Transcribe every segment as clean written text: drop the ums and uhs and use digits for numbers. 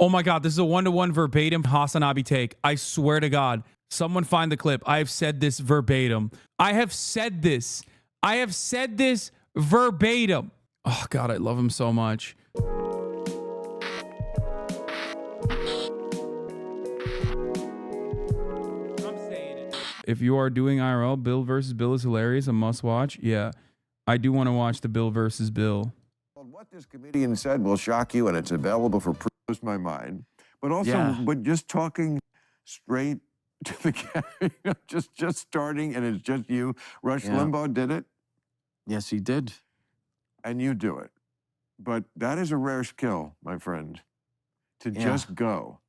Oh my God, this is a one-to-one verbatim Hasanabi take. I swear to God. Someone find the clip. I have said this verbatim. I have said this. I have said this verbatim. Oh God, I love him so much. If you are doing IRL, Bill versus Bill is hilarious. A must watch. Yeah, I do want to watch the Bill versus Bill. What this comedian said will shock you, and it's available for blows my mind. But also, but just talking straight to the camera, just starting, and it's just you. Rush Limbaugh did it. Yes, he did. And you do it. But that is a rare skill, my friend, to just go.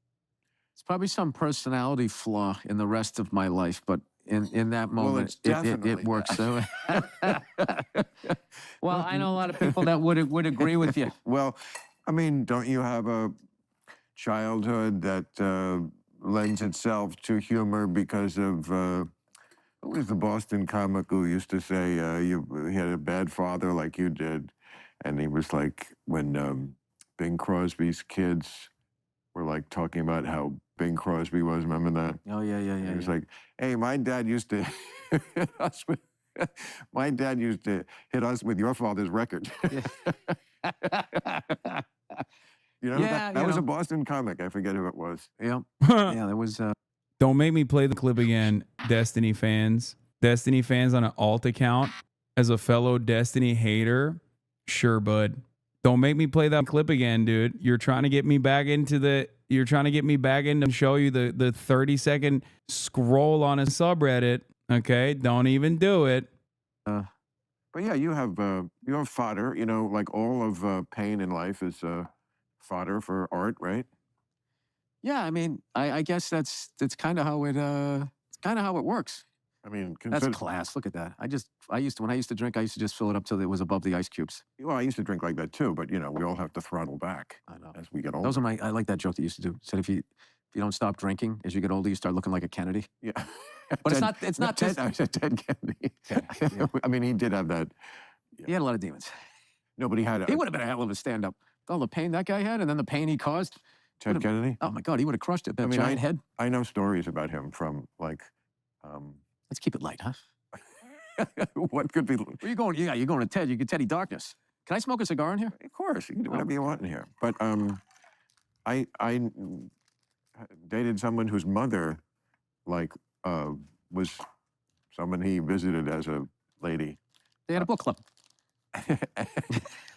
It's probably some personality flaw in the rest of my life, but in that moment, it works. So, well, I know a lot of people that would agree with you. Well, I mean, don't you have a childhood that lends itself to humor because of, who was the Boston comic who used to say he had a bad father like you did? And he was like, when Bing Crosby's kids were like talking about how Bing Crosby was, remember that? Oh, yeah. He was like, hey, my dad used to hit us with, my dad used to hit us with your father's record. You know, that was a Boston comic. I forget who it was. Yeah, yeah, there was. Don't make me play the clip again, Destiny fans. Destiny fans on an alt account. As a fellow Destiny hater, sure, bud. Don't make me play that clip again, dude. You're trying to get me back into the. You're trying to get me back in to show you the 30-second scroll on a subreddit. Okay, don't even do it. But yeah, you have fodder. You know, like all of pain in life is fodder for art, right? Yeah, I mean, I guess that's kind of how it works. I mean, that's class. Look at that. When I used to drink, I used to just fill it up till it was above the ice cubes. Well, I used to drink like that too, but you know, we all have to throttle back. I know. As we get older. Those are I like that joke that you used to do. Said if you don't stop drinking as you get older, you start looking like a Kennedy. Yeah. But it's not just. I said Ted Kennedy. Yeah. I mean, he did have that. He had a lot of demons. No, but he had. He would have been a hell of a stand-up. All the pain that guy had, and then the pain he caused. Ted Kennedy. Oh my God, he would have crushed it. That giant head. I know stories about him from like. Let's keep it light, huh? What could be? Where are you going? Yeah, you're going to Ted. You get Teddy Darkness. Can I smoke a cigar in here? Of course, you can do whatever you want in here. But I dated someone whose mother, like, was someone he visited as a lady. They had a book club.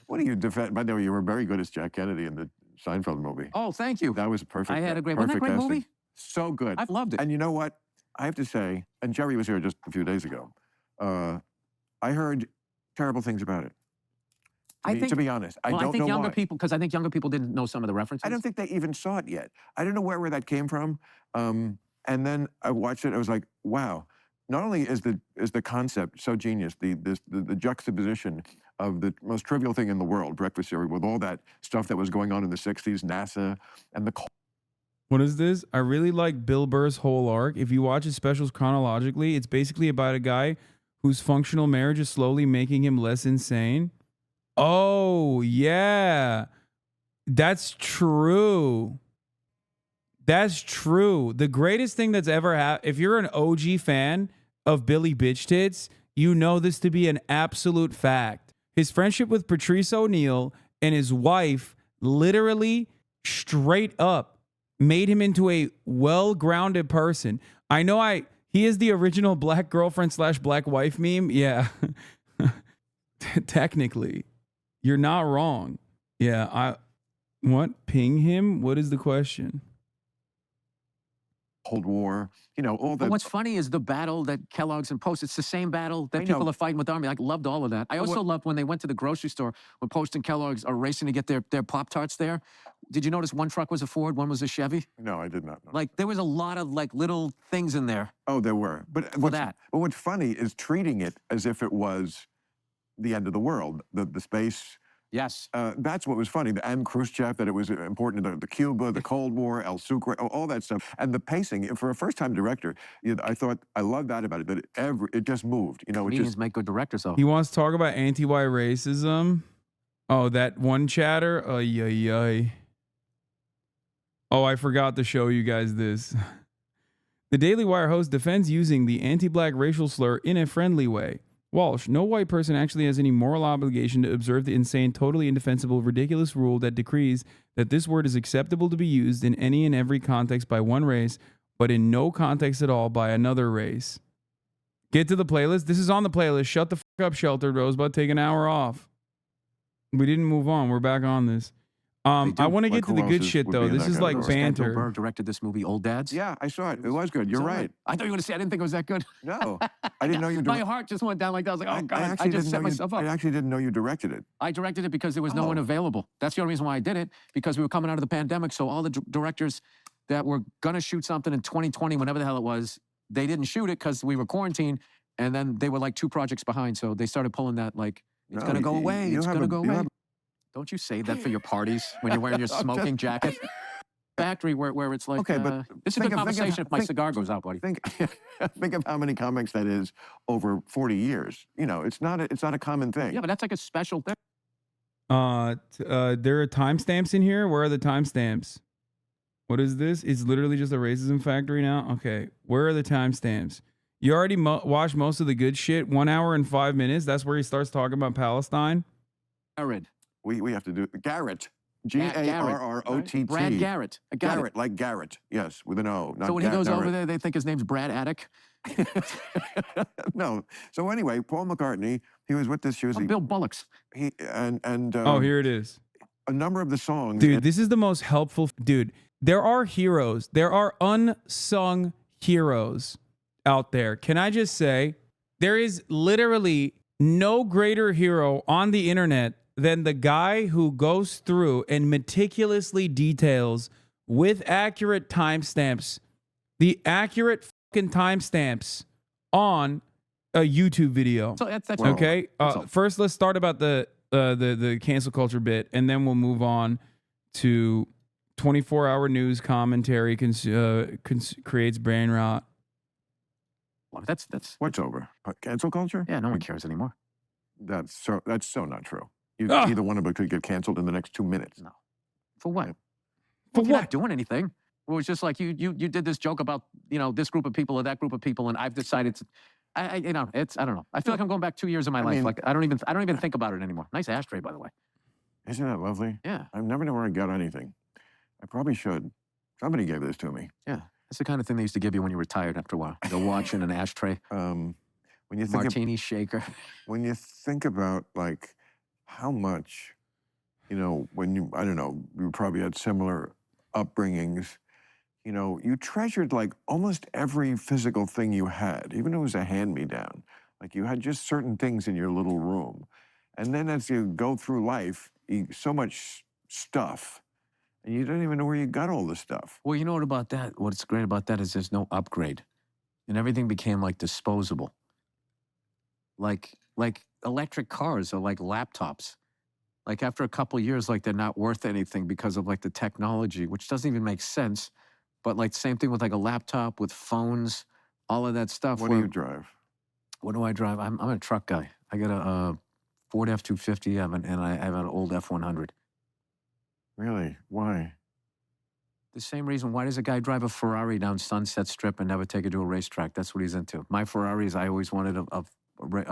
What do you defend? By the way, you were very good as Jack Kennedy in the Seinfeld movie. Oh, thank you. That was perfect. I had a great. Wasn't that a great movie? So good. I've loved it. And you know what? I have to say, and Jerry was here just a few days ago. I heard terrible things about it. To be honest, I don't know why. I think younger people, because I think younger people didn't know some of the references. I don't think they even saw it yet. I don't know where that came from. And then I watched it. I was like, wow. Not only is the concept so genius, the juxtaposition of the most trivial thing in the world, breakfast cereal, with all that stuff that was going on in the 60s, NASA, and the. What is this? I really like Bill Burr's whole arc. If you watch his specials chronologically, it's basically about a guy whose functional marriage is slowly making him less insane. Oh, yeah. That's true. That's true. The greatest thing that's ever happened, if you're an OG fan of Billy Bitch Tits, you know this to be an absolute fact. His friendship with Patrice O'Neal and his wife literally straight up made him into a well-grounded person. I know he is the original black girlfriend / black wife meme. Yeah. Technically. You're not wrong. Yeah. What? Ping him? What is the question? Cold War, you know, all that. But what's funny is the battle that Kellogg's and Post, it's the same battle that people are fighting with the Army. I loved all of that. I also loved when they went to the grocery store, when Post and Kellogg's are racing to get their Pop-Tarts there. Did you notice one truck was a Ford, one was a Chevy? No, I did not know. Like, there was a lot of, like, little things in there. Oh, there were. But what's funny is treating it as if it was the end of the world, the space. Yes. That's what was funny. And Khrushchev, that it was important to the Cuba, the Cold War, El Sucre, all that stuff. And the pacing, for a first-time director, I love that about it, that it just moved. You know, comedians make good directors, though. He wants to talk about anti-white racism. Oh, that one chatter? Ay. Oh, I forgot to show you guys this. The Daily Wire host defends using the anti-black racial slur in a friendly way. Walsh, no white person actually has any moral obligation to observe the insane, totally indefensible, ridiculous rule that decrees that this word is acceptable to be used in any and every context by one race, but in no context at all by another race. Get to the playlist. This is on the playlist. Shut the fuck up, Sheltered Rosebud. Take an hour off. We didn't move on. We're back on this. I want to get to the good shit, though. This is like banter. Burr directed this movie, Old Dads. Yeah, I saw it. It was good. You're right. I thought you were going to say I didn't think it was that good. No, I didn't know you. My heart just went down like that. I was like, oh God, I just set myself up. I actually didn't know you directed it. I directed it because there was no one available. That's the only reason why I did it, because we were coming out of the pandemic. So all the directors that were going to shoot something in 2020, whenever the hell it was, they didn't shoot it because we were quarantined. And then they were like 2 projects behind. So they started pulling that, like, it's going to go away. It's going to go away. Don't you save that for your parties when you're wearing your smoking jacket? Factory where it's like, okay, but it's a good conversation if my cigar goes out, buddy. Think of how many comics that is over 40 years. You know, it's not a common thing. Yeah, but that's like a special thing. There are timestamps in here. Where are the timestamps? What is this? It's literally just a racism factory now. Okay, where are the timestamps? You already watched most of the good shit. 1 hour and 5 minutes. That's where he starts talking about Palestine. Garrett. We have to do Garrett. Garrott. Brad Garrett. Garrett, like Garrett. Yes, with an O. So when he goes over there, they think his name's Brad Attic? No. So anyway, Paul McCartney, he was with this shoes. Bill Bullock's. Oh, here it is. A number of the songs. Dude, this is the most helpful. Dude, there are heroes. There are unsung heroes out there. Can I just say, there is literally no greater hero on the internet than the guy who goes through and meticulously details with accurate timestamps, the accurate fucking timestamps on a YouTube video. So that's okay. First, let's start about the cancel culture bit, and then we'll move on to 24-hour news commentary creates brain rot. Well, that's what's over. Cancel culture? Yeah, no one cares anymore. That's so not true. Either one of them could get canceled in the next 2 minutes. No. For what? For what? You're not doing anything. It was just like you did this joke about, you know, this group of people or that group of people, and I've decided to, I don't know. I feel like I'm going back 2 years of my life. Like I don't even think about it anymore. Nice ashtray, by the way. Isn't that lovely? Yeah. I've never known where I got anything. I probably should. Somebody gave this to me. Yeah. That's the kind of thing they used to give you when you retired after a while. Go watch in an ashtray. When you think Martini shaker. When you think about like how much, you know, I don't know, you probably had similar upbringings, you know, you treasured like almost every physical thing you had, even if it was a hand-me-down. Like you had just certain things in your little room. And then as you go through life, so much stuff, and you don't even know where you got all this stuff. Well, you know what about that? What's great about that is there's no upgrade. And everything became like disposable. Like electric cars are like laptops. Like after a couple of years, like they're not worth anything because of like the technology, which doesn't even make sense. But like same thing with like a laptop, with phones, all of that stuff. What do you drive? What do I drive? I'm a truck guy. I got a Ford F-250 and I have an old F-100. Really? Why? The same reason. Why does a guy drive a Ferrari down Sunset Strip and never take it to a racetrack? That's what he's into. My Ferraris, I always wanted a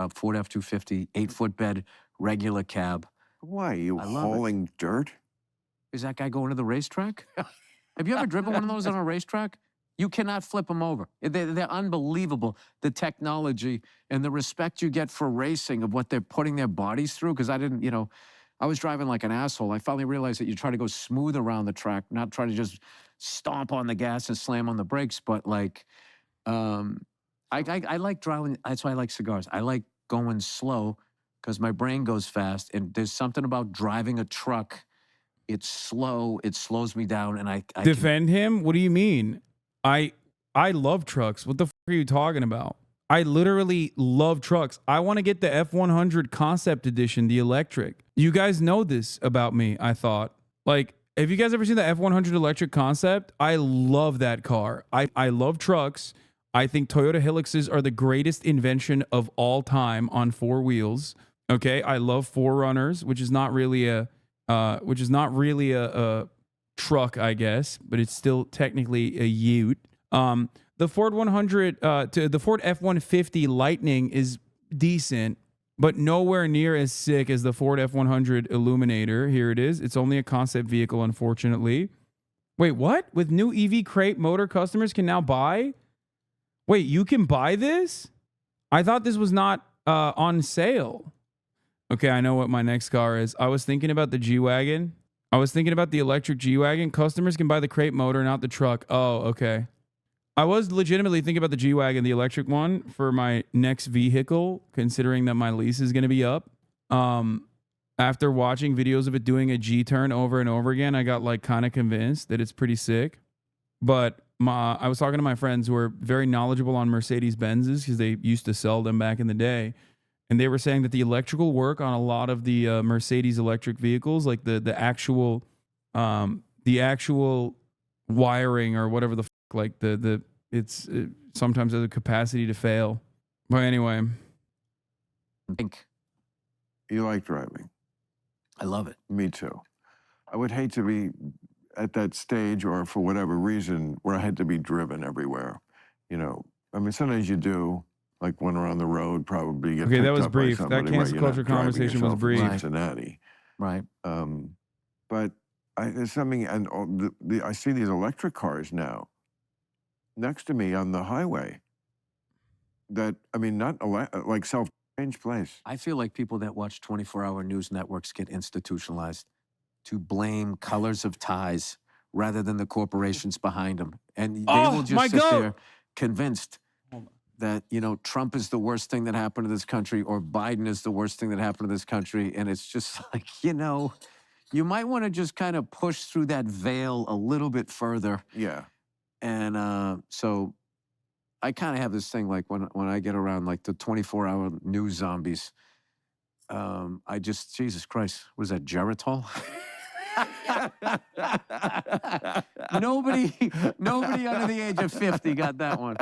Ford F-250, 8-foot bed, regular cab. Why? Are you hauling dirt? Is that guy going to the racetrack? Have you ever driven one of those on a racetrack? You cannot flip them over. They're unbelievable, the technology and the respect you get for racing of what they're putting their bodies through. Because I didn't, you know, I was driving like an asshole. I finally realized that you try to go smooth around the track, not try to just stomp on the gas and slam on the brakes. But like, I like driving. That's why I like cigars. I like going slow because my brain goes fast. And there's something about driving a truck. It's slow. It slows me down. And I defend him. What do you mean? I love trucks. What the f are you talking about? I literally love trucks. I want to get the F-100 Concept Edition, the electric. You guys know this about me, I thought. Like, have you guys ever seen the F-100 electric Concept? I love that car. I love trucks. I think Toyota Hiluxes are the greatest invention of all time on 4 wheels. Okay, I love 4Runners, which is not really a truck, I guess, but it's still technically a ute. The Ford 100 to the Ford F-150 Lightning is decent, but nowhere near as sick as the Ford F-100 Illuminator. Here it is. It's only a concept vehicle, unfortunately. Wait, what? With new EV crate motor, customers can now buy? Wait, you can buy this? I thought this was not on sale. Okay, I know what my next car is. I was thinking about the G-Wagon. I was thinking about the electric G-Wagon. Customers can buy the crate motor, not the truck. Oh, okay. I was legitimately thinking about the G-Wagon, the electric one, for my next vehicle, considering that my lease is going to be up. After watching videos of it doing a G-turn over and over again, I got like kind of convinced that it's pretty sick. But I was talking to my friends who are very knowledgeable on Mercedes-Benzes because they used to sell them back in the day. And they were saying that the electrical work on a lot of the Mercedes electric vehicles, like the actual wiring or whatever the fuck, like it's sometimes has a capacity to fail. But anyway, you like driving. I love it. Me too. I would hate to be at that stage, or for whatever reason, where I had to be driven everywhere. You know, I mean, sometimes you do. Like when we're on the road, probably get okay. That was brief. That cancel culture conversation was brief. Cincinnati, right? But there's something, and I see these electric cars now next to me on the highway. That, I mean, not like self-change place. I feel like people that watch 24-hour news networks get institutionalized to blame colors of ties rather than the corporations behind them, and they will just sit there convinced that, you know, Trump is the worst thing that happened to this country, or Biden is the worst thing that happened to this country. And it's just like, you know, you might want to just kind of push through that veil a little bit further. Yeah. And so I kind of have this thing, like when I get around like the 24-hour news zombies, I just, Jesus Christ, was that Geritol? Nobody under the age of 50 got that one.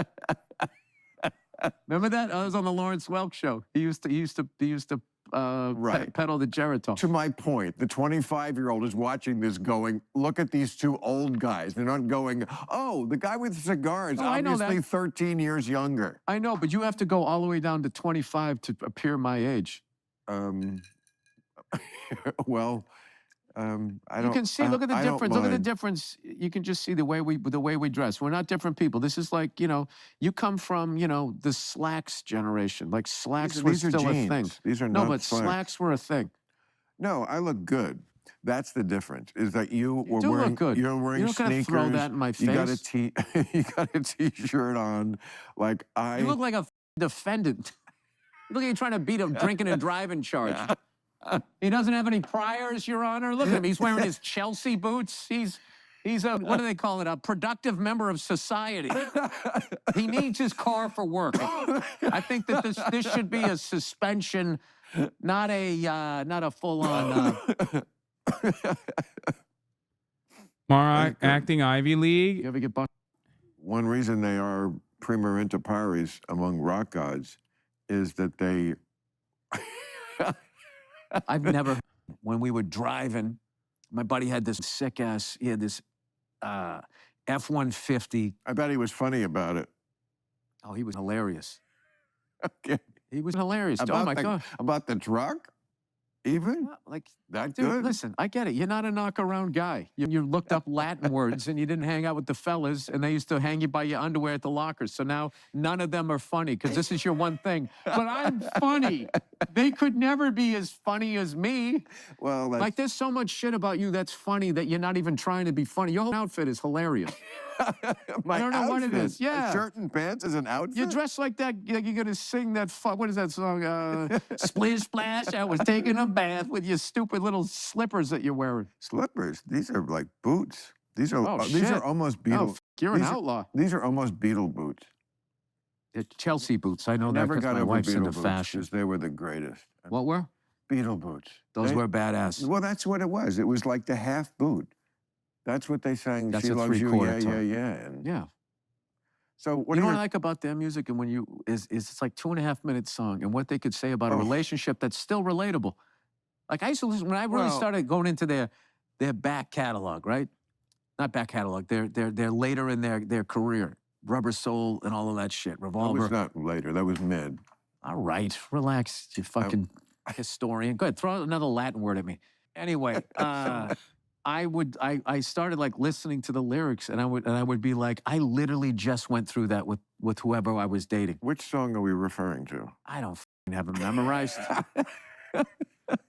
Remember that? I was on the Lawrence Welk show. He used to peddle the Geritol. To my point, the 25-year-old is watching this going, look at these two old guys. They're not going, oh, the guy with the cigars, obviously 13 years younger. I know, but you have to go all the way down to 25 to appear my age. Well, I don't. You can see. Look at the difference. Look at the difference. You can just see the way we dress. We're not different people. This is like, you know, you come from, you know, the slacks generation. Like slacks were still a thing. These are not slacks were a thing. No, I look good. That's the difference. Is that you were wearing? Look good. You're wearing sneakers. Throw that in my face. You got a t-shirt on. Like You look like a defendant. You look like you're trying to beat a drinking and driving charge. He doesn't have any priors, Your Honor. Look at him. He's wearing his Chelsea boots. He's a, what do they call it? A productive member of society. He needs his car for work. I think that this should be a suspension, not a full-on. Acting Ivy League. You ever get bucked? One reason they are prima inter pares among rock gods is that they. I've never, when we were driving, my buddy had this sick ass, he had this F-150. I bet he was funny about it. Oh, he was hilarious. Okay. He was hilarious. Oh my God. About the truck? Even? Like, that dude, good? Listen, I get it. You're not a knock-around guy. You looked up Latin words and you didn't hang out with the fellas, and they used to hang you by your underwear at the lockers. So now none of them are funny because this is your one thing. But I'm funny. They could never be as funny as me. Well, like there's so much shit about you that's funny that you're not even trying to be funny. Your whole outfit is hilarious. My I don't know outfit. what it is. Yeah. A shirt and pants is an outfit? You dress like that, like you're going to sing that, what is that song? Splish Splash, I was taking a bath with your stupid little slippers that you're wearing. Slippers? These are like boots. These are almost Beatle. Oh, you're an outlaw. These are almost Beatle boots. They're Chelsea boots. I know that because my wife's into fashion. Because they were the greatest. What were? Beatle boots. Those were badass. Well, that's what it was. It was like the half boot. That's what they sang. That's She a Loves You, three-quarter yeah, tone. yeah, yeah. And yeah. So what you know what I like about their music, and when it's like 2.5-minute song, and what they could say about a relationship that's still relatable. Like I used to listen when I really started going into their back catalog, right? Not back catalog. They're later in their career. Rubber Soul and all of that shit. Revolver. That was not later. That was mid. All right, relax, you fucking historian. Go ahead, throw another Latin word at me. Anyway, I started like listening to the lyrics, and I would be like, I literally just went through that with whoever I was dating. Which song are we referring to? I don't have them memorized.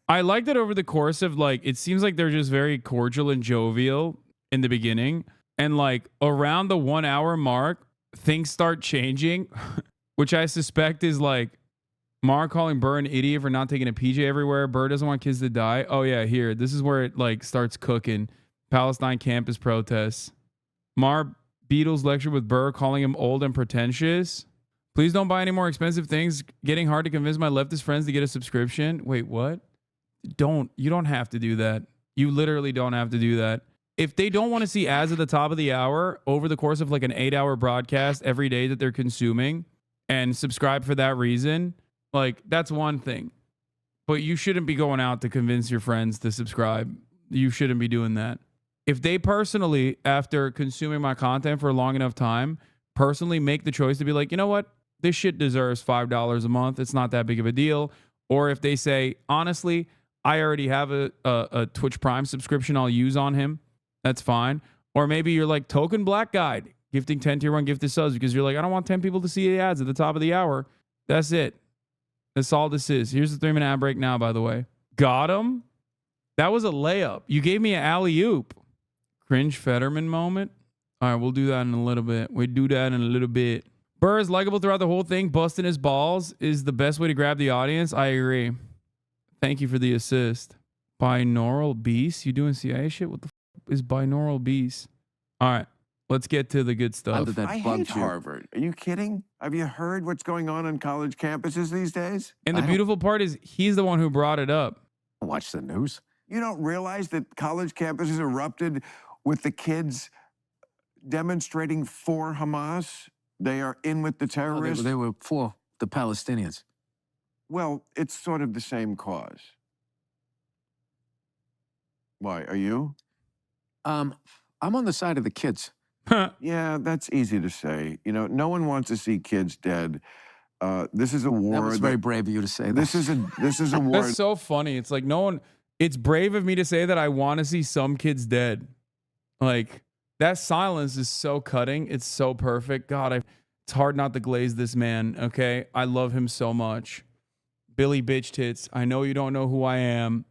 I like that over the course of like, it seems like they're just very cordial and jovial in the beginning, and like around the 1 hour mark, things start changing, which I suspect is like Maher calling Burr an idiot for not taking a PJ everywhere. Burr doesn't want kids to die. Oh yeah, here. This is where it like starts cooking. Palestine campus protests. Maher Beatles lecture with Burr calling him old and pretentious. Please don't buy any more expensive things. Getting hard to convince my leftist friends to get a subscription. Wait, what? You don't have to do that. You literally don't have to do that. If they don't want to see ads at the top of the hour over the course of like an 8-hour broadcast every day that they're consuming and subscribe for that reason, like, that's one thing. But you shouldn't be going out to convince your friends to subscribe. You shouldn't be doing that. If they personally, after consuming my content for a long enough time, personally make the choice to be like, you know what? This shit deserves $5 a month. It's not that big of a deal. Or if they say, honestly, I already have a Twitch Prime subscription I'll use on him, that's fine. Or maybe you're like Token Black Guy, gifting 10 tier 1 gifted subs because you're like, I don't want 10 people to see the ads at the top of the hour. That's it. That's all this is. Here's the 3-minute ad break now, by the way. Got him. That was a layup. You gave me an alley-oop. Cringe Fetterman moment. All right, we'll do that in a little bit. We do that in a little bit. Burr is likable throughout the whole thing. Busting his balls is the best way to grab the audience. I agree. Thank you for the assist. Binaural beast? You doing CIA shit? What the is binaural beast? All right, let's get to the good stuff. I hate Harvard. Are you kidding? Have you heard what's going on college campuses these days? And the beautiful part is he's the one who brought it up. Watch the news. You don't realize that college campuses erupted with the kids demonstrating for Hamas? They are in with the terrorists. They were for the Palestinians. Well, it's sort of the same cause. Why, are you? I'm on the side of the kids. Yeah, that's easy to say. You know, no one wants to see kids dead. This is a war. That was very brave of you to say that. This is a war. That's so funny. It's like no one. It's brave of me to say that I want to see some kids dead. Like that silence is so cutting. It's so perfect. God, it's hard not to glaze this man. Okay, I love him so much. Billy Bitch Tits. I know you don't know who I am,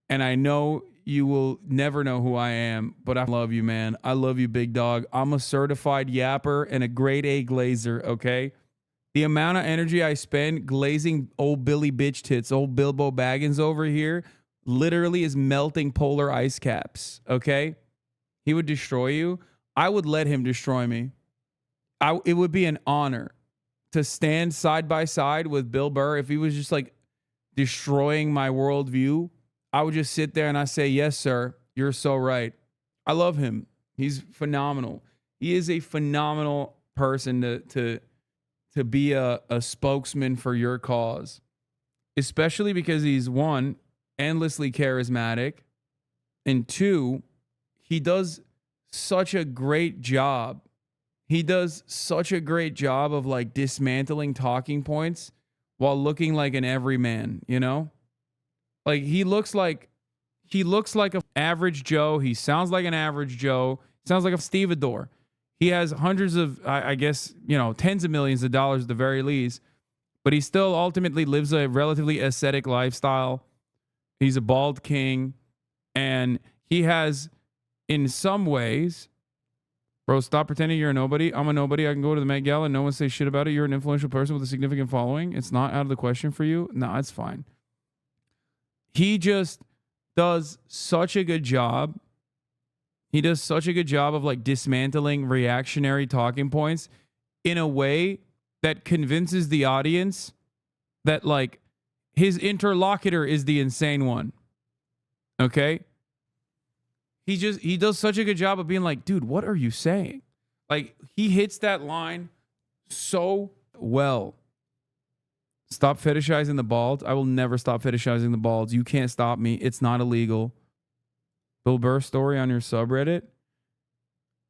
and I know you will never know who I am, but I love you, man. I love you, big dog. I'm a certified yapper and a grade A glazer, okay? The amount of energy I spend glazing old Billy Bitch Tits, old Bilbo Baggins over here, literally is melting polar ice caps, okay? He would destroy you. I would let him destroy me. It would be an honor to stand side by side with Bill Burr. If he was just like destroying my worldview, I would just sit there and I say, yes, sir, you're so right. I love him. He's phenomenal. He is a phenomenal person to be a spokesman for your cause, especially because he's, one, endlessly charismatic, and two, he does such a great job. He does such a great job of like dismantling talking points while looking like an everyman, you know? Like he looks like an average Joe. He sounds like an average Joe. Sounds like a stevedore. He has hundreds of, I guess, you know, tens of millions of dollars at the very least, but he still ultimately lives a relatively ascetic lifestyle. He's a bald king, and he has, in some ways, bro, stop pretending you're a nobody. I'm a nobody. I can go to the Met Gala and no one say shit about it. You're an influential person with a significant following. It's not out of the question for you. No, it's fine. He just does such a good job. He does such a good job of like dismantling reactionary talking points in a way that convinces the audience that like his interlocutor is the insane one. Okay? He does such a good job of being like, dude, what are you saying? Like he hits that line so well. Stop fetishizing the bald. I will never stop fetishizing the balds. You can't stop me. It's not illegal. Bill Burr story on your subreddit.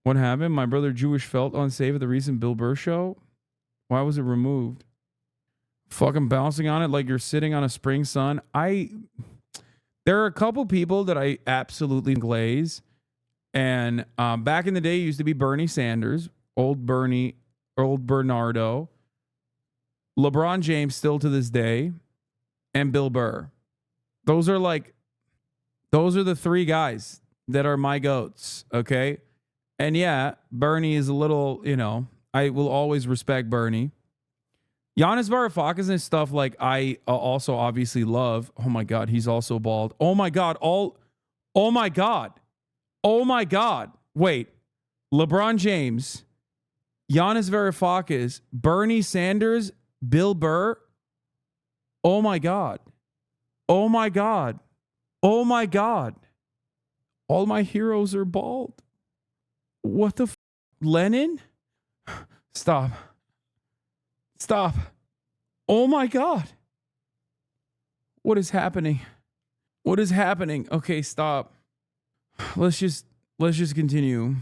What happened? My brother Jewish felt unsafe at the recent Bill Burr show. Why was it removed? Fucking bouncing on it like you're sitting on a spring sun. There are a couple people that I absolutely glaze. And back in the day, it used to be Bernie Sanders, old Bernardo, LeBron James still to this day, and Bill Burr. Those are the three guys that are my goats, okay? And yeah, Bernie is a little, I will always respect Bernie. Giannis Varoufakis and stuff I also obviously love. Oh my God, he's also bald. Oh my God, oh my God. Oh my God. Wait, LeBron James, Giannis Varoufakis, Bernie Sanders, Bill Burr. Oh my God. Oh my God. Oh my God. All my heroes are bald. What the Lenin? Stop. Stop. Oh my God. What is happening? What is happening? Okay, stop. Let's just continue.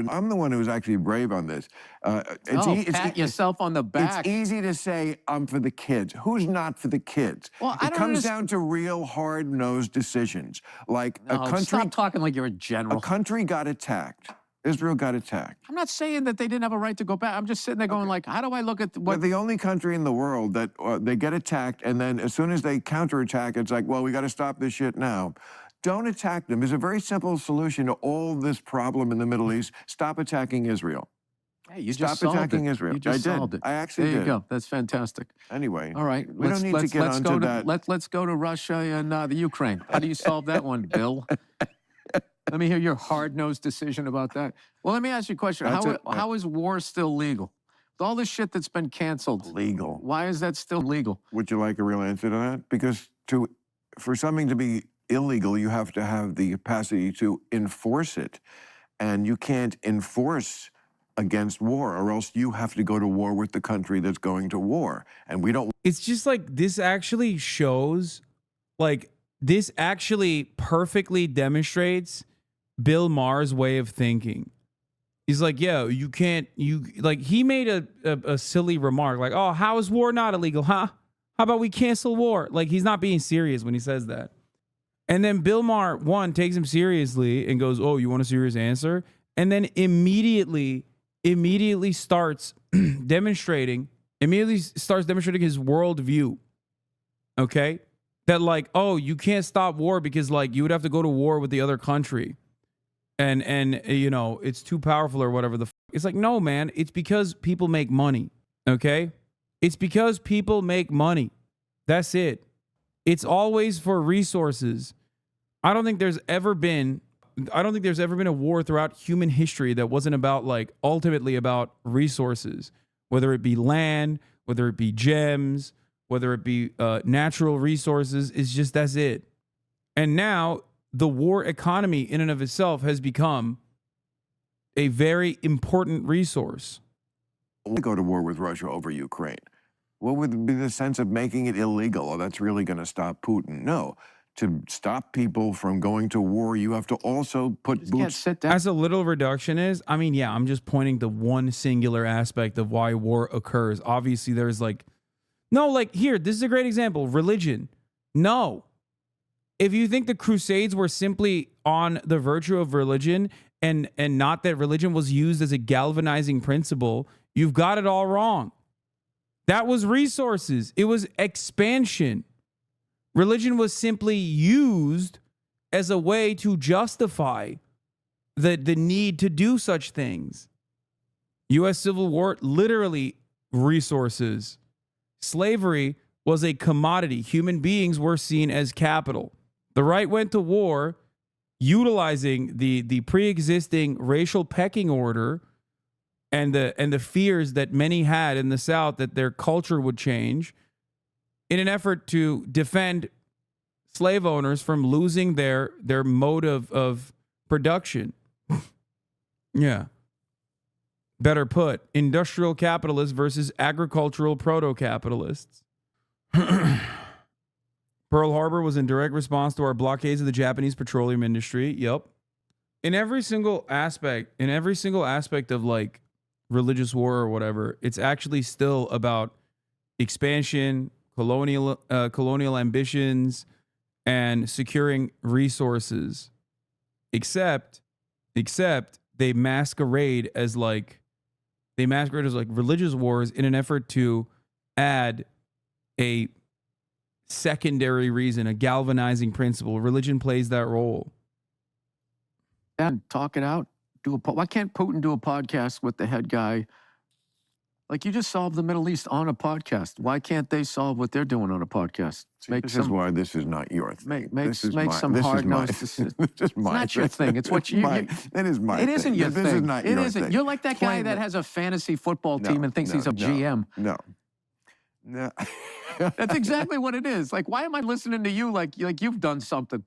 I'm the one who's actually brave on this. Pat yourself on the back. It's easy to say I'm for the kids. Who's not for the kids? Well, it comes down to real hard-nosed decisions. Like a country. Stop talking like you're a general. A country got attacked. Israel got attacked. I'm not saying that they didn't have a right to go back. I'm just sitting there going how do I look at what... They're the only country in the world that they get attacked, and then as soon as they counterattack, it's like, well, we got to stop this shit now. Don't attack them. There's a very simple solution to all this problem in the Middle East. Stop attacking Israel. Hey, you Stop just solved attacking it. Israel. You just solved it. I actually did. There you go. That's fantastic. Anyway. All right. We don't need to get onto that. Let's go to Russia and the Ukraine. How do you solve that one, Bill? Let me hear your hard-nosed decision about that. Well, let me ask you a question. How is war still legal? With all the shit that's been canceled. Legal. Why is that still legal? Would you like a real answer to that? Because for something to be illegal, you have to have the capacity to enforce it. And you can't enforce against war, or else you have to go to war with the country that's going to war. And we don't... It's just this actually shows, this actually perfectly demonstrates Bill Maher's way of thinking. He's like, yeah, you can't, he made a silly remark, oh, how is war not illegal, huh? How about we cancel war? He's not being serious when he says that. And then Bill Maher, takes him seriously and goes, oh, you want a serious answer? And then immediately starts demonstrating his worldview. Okay? That oh, you can't stop war because you would have to go to war with the other country. And it's too powerful or whatever it's no, man, it's because people make money. Okay? It's because people make money. That's it. It's always for resources. I don't think there's ever been a war throughout human history that wasn't about ultimately about resources, whether it be land, whether it be gems, whether it be natural resources. It's just, that's it. And now the war economy in and of itself has become a very important resource. We go to war with Russia over Ukraine. What would be the sense of making it illegal? Oh, that's really going to stop Putin. No. To stop people from going to war, you have to also put boots... As a little reductionist, yeah, I'm just pointing to one singular aspect of why war occurs. Obviously, there's here, this is a great example. Religion. No. If you think the Crusades were simply on the virtue of religion and not that religion was used as a galvanizing principle, you've got it all wrong. That was resources. It was expansion. Religion was simply used as a way to justify the need to do such things. U.S. Civil War, literally resources. Slavery was a commodity. Human beings were seen as capital. The right went to war utilizing the pre-existing racial pecking order and the fears that many had in the South that their culture would change in an effort to defend slave owners from losing their mode of production. Yeah. Better put, industrial capitalists versus agricultural proto-capitalists. Pearl Harbor was in direct response to our blockades of the Japanese petroleum industry. Yep. in every single aspect of like religious war or whatever, it's actually still about expansion, colonial ambitions, and securing resources. Except they masquerade as like religious wars in an effort to add a secondary reason, a galvanizing principle. Religion plays that role. And talk it out. Why can't Putin do a podcast with the head guy? Like, you just solved the Middle East on a podcast. Why can't they solve what they're doing on a podcast? See, this is why this is not your thing. Make some hard-nosed decisions. It's not your thing. It's what you... It is my thing. It isn't your thing. This is not your thing. You're like that guy that has a fantasy football team and thinks he's a GM. No. That's exactly what it is. Like, why am I listening to you like you've done something?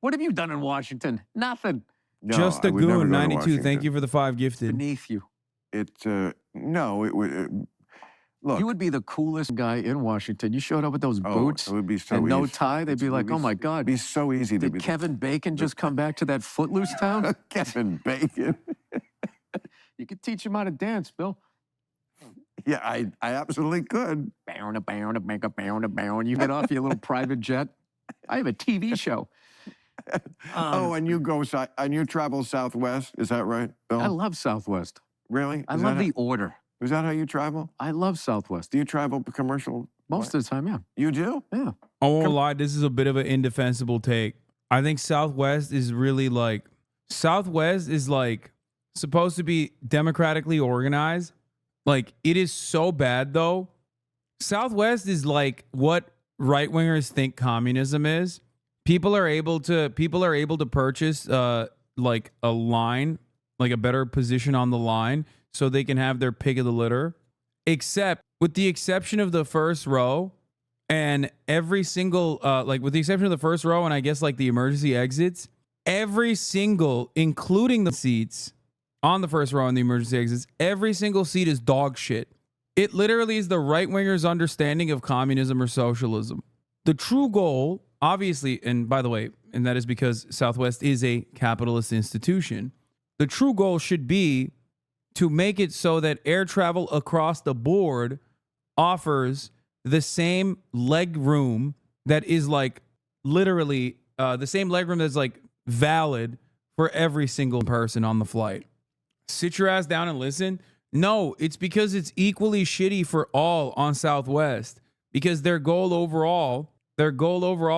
What have you done in Washington? Nothing. No, Just a Goon 92. Thank you for the 5 gifted. Beneath you. No, it would. Look, you would be the coolest guy in Washington. You showed up with those boots it would be so and easy. No tie. They'd be like, oh my God. It'd be so easy to be. Did Kevin Bacon just come back to that Footloose town? Kevin Bacon. You could teach him how to dance, Bill. Yeah, I absolutely could. You get off your little private jet. I have a TV show. And you travel Southwest, is that right, Bill? I love Southwest. Really? I love the order. Is that how you travel? I love Southwest. Do you travel commercial? Most of the time, yeah. You do? Yeah. I won't lie, this is a bit of an indefensible take. I think Southwest is really like... Southwest is like supposed to be democratically organized. Like, it is so bad, though. Southwest is like what right-wingers think communism is. People are able to purchase like a line, like a better position on the line, so they can have their pick of the litter. Except with the exception of the first row, and every single with the exception of the first row, and I guess like the emergency exits, every single, including the seats on the first row and the emergency exits, every single seat is dog shit. It literally is the right-wingers' understanding of communism or socialism. The true goal, obviously, and by the way, and that is because Southwest is a capitalist institution, the true goal should be to make it so that air travel across the board offers the same leg room that is like literally the same leg room that's like valid for every single person on the flight. Sit your ass down and listen. No, it's because it's equally shitty for all on Southwest, because their goal overall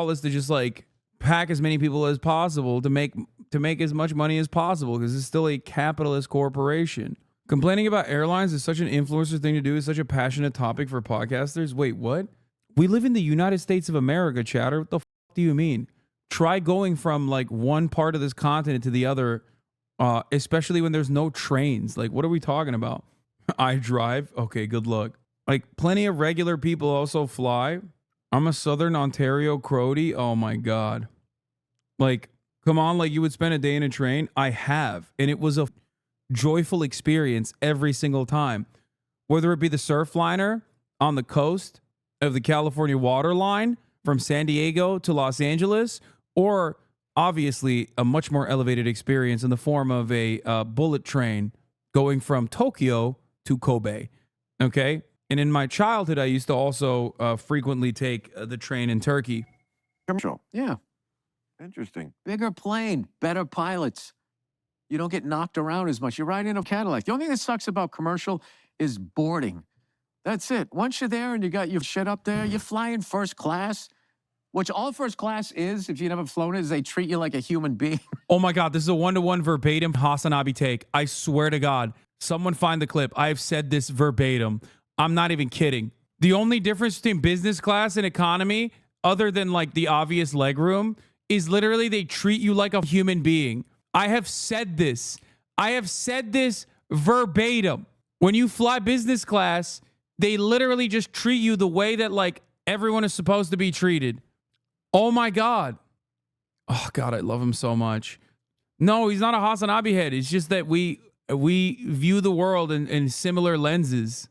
is to just like pack as many people as possible to make as much money as possible, because it's still a capitalist corporation. Complaining about airlines is such an influencer thing to do. It's such a passionate topic for podcasters. Wait, what? We live in the United States of America, chatter. What the f do you mean? Try going from like one part of this continent to the other, especially when there's no trains. Like, what are we talking about? I drive? Okay, good luck. Like, plenty of regular people also fly. I'm a Southern Ontario Crody. Oh my God. Like, come on, like you would spend a day in a train? I have. And it was a joyful experience every single time. Whether it be the Surfliner on the coast of the California water line from San Diego to Los Angeles, or obviously a much more elevated experience in the form of a bullet train going from Tokyo to Kobe. Okay? And in my childhood, I used to also frequently take the train in Turkey. Commercial. Yeah. Interesting. Bigger plane, better pilots. You don't get knocked around as much. You're riding in a Cadillac. The only thing that sucks about commercial is boarding. That's it. Once you're there and you got your shit up there, you're flying first class, which all first class is, if you've never flown it, is they treat you like a human being. Oh my God, this is a one-to-one verbatim Hasanabi take. I swear to God, someone find the clip. I have said this verbatim. I'm not even kidding. The only difference between business class and economy, other than like the obvious legroom, is literally they treat you like a human being. I have said this. I have said this verbatim. When you fly business class, they literally just treat you the way that like everyone is supposed to be treated. Oh my God. Oh God, I love him so much. No, he's not a Hasanabi head. It's just that we view the world in similar lenses.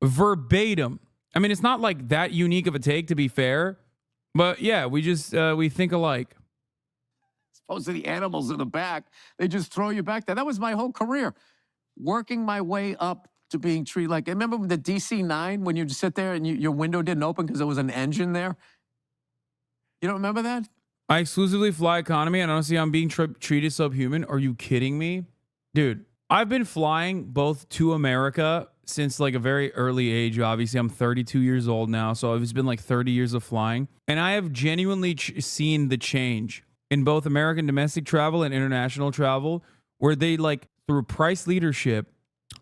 Verbatim. I mean, it's not like that unique of a take, to be fair. But yeah, we just we think alike. opposed to the animals in the back. They just throw you back there. That was my whole career, working my way up to being treated like, remember the DC-9 when you just sit there and your window didn't open because there was an engine there? You don't remember that? I exclusively fly economy and honestly I'm being treated subhuman. Are you kidding me? Dude, I've been flying both to America since like a very early age. Obviously, I'm 32 years old now, so it's been like 30 years of flying. And I have genuinely seen the change in both American domestic travel and international travel, where they like through price leadership,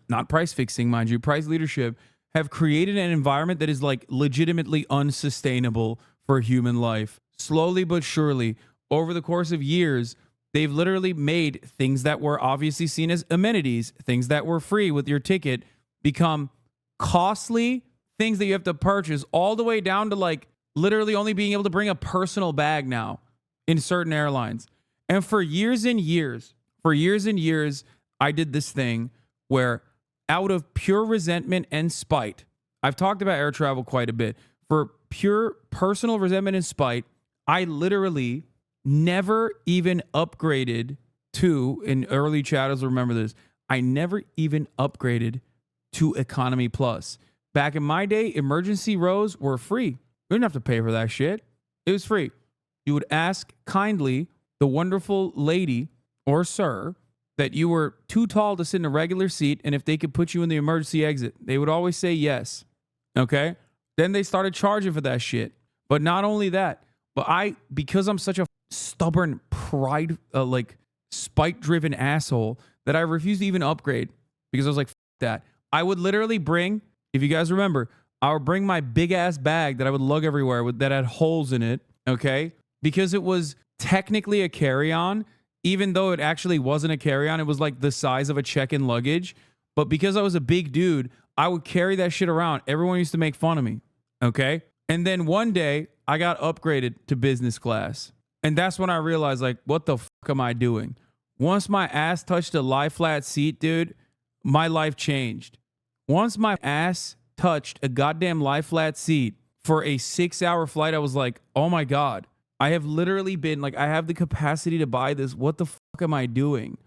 not price fixing, mind you, price leadership, have created an environment that is like legitimately unsustainable for human life. Slowly but surely, over the course of years, they've literally made things that were obviously seen as amenities, things that were free with your ticket, become costly things that you have to purchase, all the way down to like literally only being able to bring a personal bag now in certain airlines. And for years and years, I did this thing where out of pure resentment and spite, I've talked about air travel quite a bit. For pure personal resentment and spite, I literally never even upgraded to, in early chatters remember this, I never even upgraded to Economy Plus. Back in my day, emergency rows were free. You didn't have to pay for that shit. It was free. You would ask kindly the wonderful lady or sir that you were too tall to sit in a regular seat, and if they could put you in the emergency exit, they would always say yes. Okay? Then they started charging for that shit. But not only that, but because I'm such a stubborn, spite-driven asshole, that I refused to even upgrade because I was like, F that. I would literally bring, if you guys remember, I would bring my big-ass bag that I would lug everywhere that had holes in it, okay? Because it was technically a carry-on, even though it actually wasn't a carry-on. It was like the size of a check-in luggage. But because I was a big dude, I would carry that shit around. Everyone used to make fun of me, okay? And then one day, I got upgraded to business class. And that's when I realized, like, what the fuck am I doing? Once my ass touched a lie flat seat, dude, my life changed. Once my ass touched a goddamn lie flat seat for a 6-hour flight, I was like, oh my God, I have literally been like, I have the capacity to buy this. What the fuck am I doing?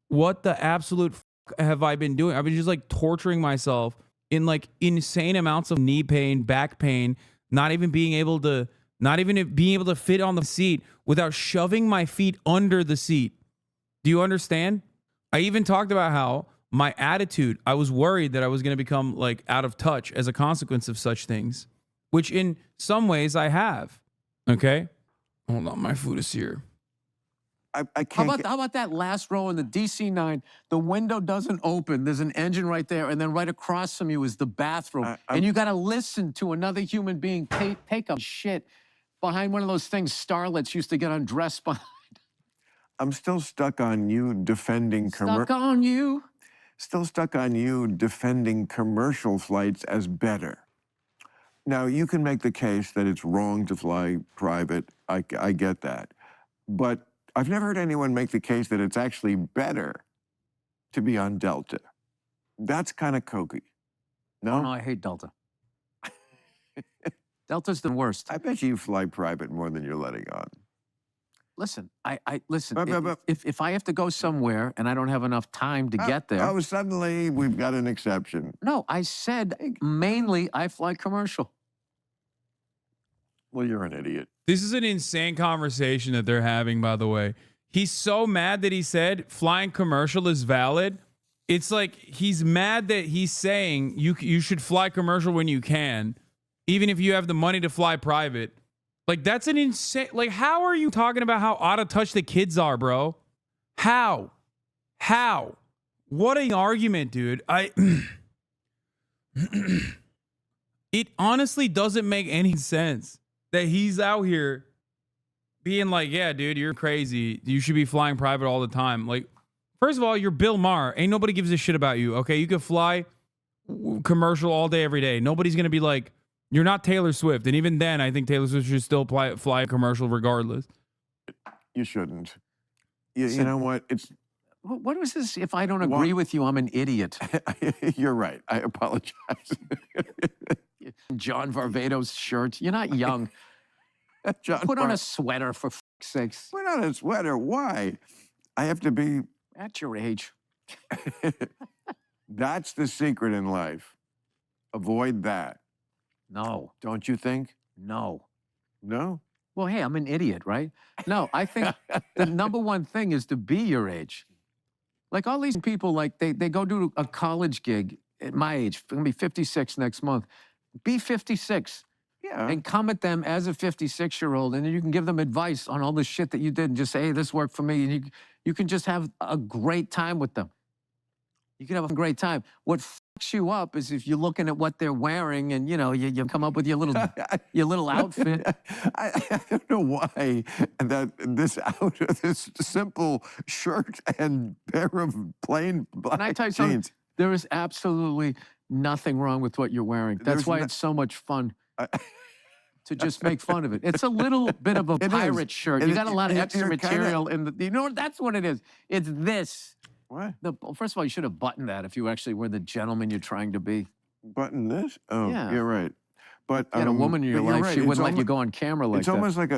What the absolute fuck have I been doing? I've been just like torturing myself in like insane amounts of knee pain, back pain, not even being able to fit on the seat without shoving my feet under the seat. Do you understand? I even talked about how my attitude, I was worried that I was going to become like out of touch as a consequence of such things, which in some ways I have. Okay? Hold on, my food is here. I can't. How about that last row in the DC-9? The window doesn't open. There's an engine right there, and then right across from you is the bathroom. And you got to listen to another human being take a shit behind one of those things starlets used to get undressed behind. I'm still stuck on you defending Still stuck on you defending commercial flights as better. Now, you can make the case that it's wrong to fly private. I get that. But I've never heard anyone make the case that it's actually better to be on Delta. That's kind of kooky. No? Oh, no, I hate Delta. Delta's the worst. I bet you fly private more than you're letting on. Listen, listen. If I have to go somewhere and I don't have enough time to get there. Oh, suddenly we've got an exception. No, I said mainly I fly commercial. Well, you're an idiot. This is an insane conversation that they're having, by the way. He's so mad that he said flying commercial is valid. It's like he's mad that he's saying you should fly commercial when you can, even if you have the money to fly private. Like, that's an insane... Like, how are you talking about how out of touch the kids are, bro? How? What an argument, dude. It honestly doesn't make any sense that he's out here being like, yeah, dude, you're crazy. You should be flying private all the time. Like, first of all, you're Bill Maher. Ain't nobody gives a shit about you, okay? You could fly commercial all day, every day. Nobody's going to be like... You're not Taylor Swift. And even then, I think Taylor Swift should still fly a commercial regardless. You shouldn't. You know what? What was this? If I don't agree with you, I'm an idiot. You're right. I apologize. John Varvatos shirt. You're not young. John Put on a sweater for sakes. We're not a sweater. Why? I have to be. At your age. That's the secret in life. Avoid that. No. Don't you think? No. No? Well, hey, I'm an idiot, right? No, I think the number one thing is to be your age. Like all these people, like they go do a college gig at my age. I'm going to be 56 next month. Be 56. Yeah. And come at them as a 56-year-old, and then you can give them advice on all the shit that you did and just say, hey, this worked for me. And you can just have a great time with them. You can have a great time. What fucks you up is if you're looking at what they're wearing and, you know, you come up with your little outfit. I don't know why that this simple shirt and pair of plain black Can I tell you jeans. something? There is absolutely nothing wrong with what you're wearing. That's why it's so much fun. To just make fun of it. It's a little bit of a pirate shirt. You got a lot of extra material in the, you know what, that's what it is. It's this. What? First of all, you should have buttoned that if you actually were the gentleman you're trying to be. Button this? Oh, Yeah. you're right. But You had a woman in your but you're life, right. she It's wouldn't let you almo- go on camera like It's that. almost like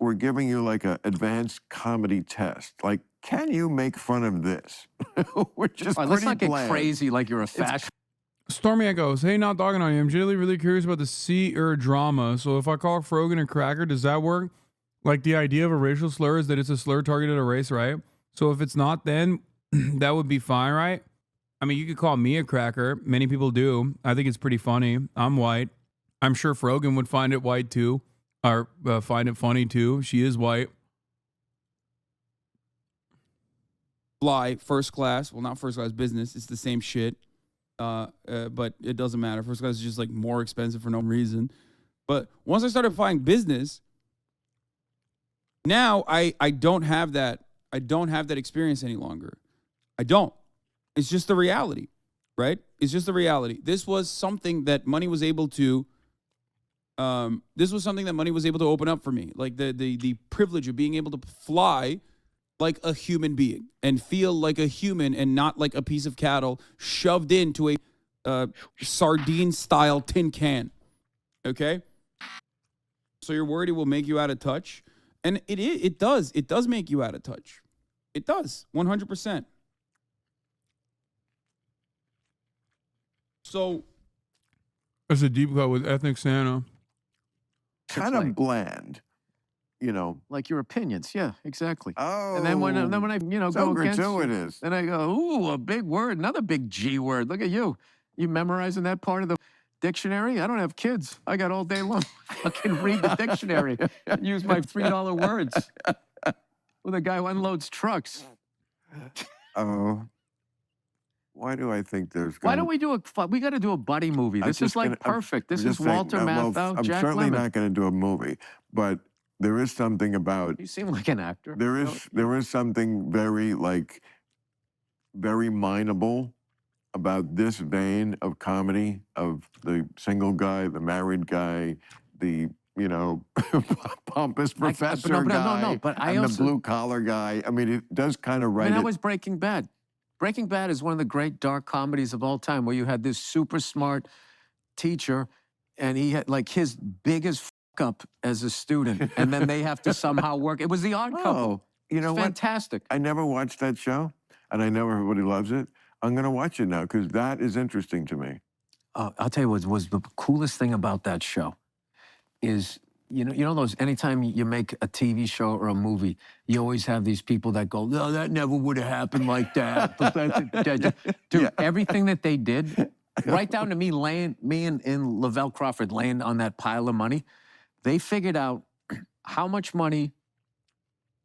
we're giving you like an advanced comedy test. Like, can you make fun of this? Which is All right, let's not pretty get bland. crazy like you're a fashion. Stormy Echoes, hey, not dogging on you. I'm generally really curious about the C drama. So if I call Frogan a cracker, does that work? Like the idea of a racial slur is that it's a slur targeted at a race, right? So if it's not, then that would be fine, right? I mean, you could call me a cracker. Many people do. I think it's pretty funny. I'm white. I'm sure Frogan would find it white too, or find it funny too. She is white. Fly first class. Well, not first class business. It's the same shit. But it doesn't matter. First class is just like more expensive for no reason. But once I started flying business, now I don't have that. I don't have that experience any longer. I don't. It's just the reality, right? It's just the reality. This was something that money was able to. This was something that money was able to open up for me, like the privilege of being able to fly like a human being and feel like a human and not like a piece of cattle shoved into a sardine-style tin can. Okay? So you're worried it will make you out of touch? And it does. It does make you out of touch. It does, 100%. So it's a deep cut with ethnic Santa. Kind of bland. You know, Like your opinions, yeah, exactly. oh, And then when I so go against, gratuitous. then I go, ooh, a big word, another big G word. Look at you. You memorizing that part of the dictionary? I don't have kids. I got all day long. I can read the dictionary and use my $3 words with a guy who unloads trucks. Oh, why do I think there's? Why don't we do we got to do a buddy movie. This is like perfect. This is Walter Matthau, I'm Jack certainly Lemmon. not going to do a movie, but there is something about. You seem like an actor. There is something very very mineable about this vein of comedy of the single guy, the married guy, the pompous professor guy, but I and also, the blue collar guy. I mean, it does kind of write that it. was Breaking Bad. Breaking Bad is one of the great dark comedies of all time, where you had this super smart teacher, and he had like his biggest fuck up as a student, and then they have to somehow work. It was The Odd Couple. Oh, you know It's what? fantastic. I never watched that show, and I know everybody loves it. I'm going to watch it now because that is interesting to me. I'll tell you what was the coolest thing about that show is, you know those, anytime you make a TV show or a movie, you always have these people that go, no, that never would have happened like that. Dude, Yeah. everything that they did, right down to me and Lavelle Crawford laying on that pile of money, they figured out how much money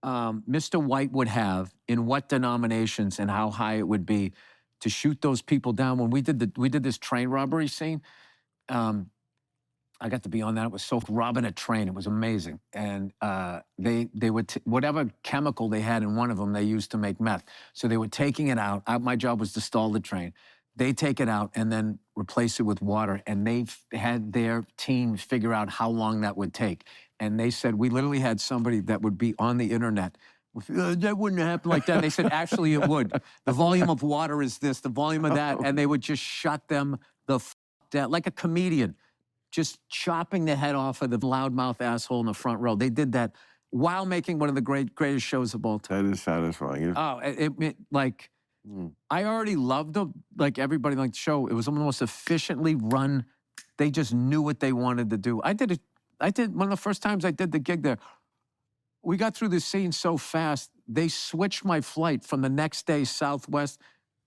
Mr. White would have in what denominations and how high it would be to shoot those people down. When we did this train robbery scene, I got to be on that. It was so robbing a train. It was amazing. And they would whatever chemical they had in one of them, they used to make meth. So they were taking it out. My job was to stall the train. They take it out and then replace it with water. And they had their team figure out how long that would take. And they said, we literally had somebody that would be on the internet. That wouldn't happen like that. And they said, actually, it would. The volume of water is this, the volume of that. And they would just shut them the f down, like a comedian, just chopping the head off of the loudmouth asshole in the front row. They did that while making one of the greatest shows of all time. That is satisfying. Oh, like, I already loved everybody liked the show. It was one of the most efficiently run. They just knew what they wanted to do. I did one of the first times I did the gig there. We got through the scene so fast, they switched my flight from the next day, Southwest.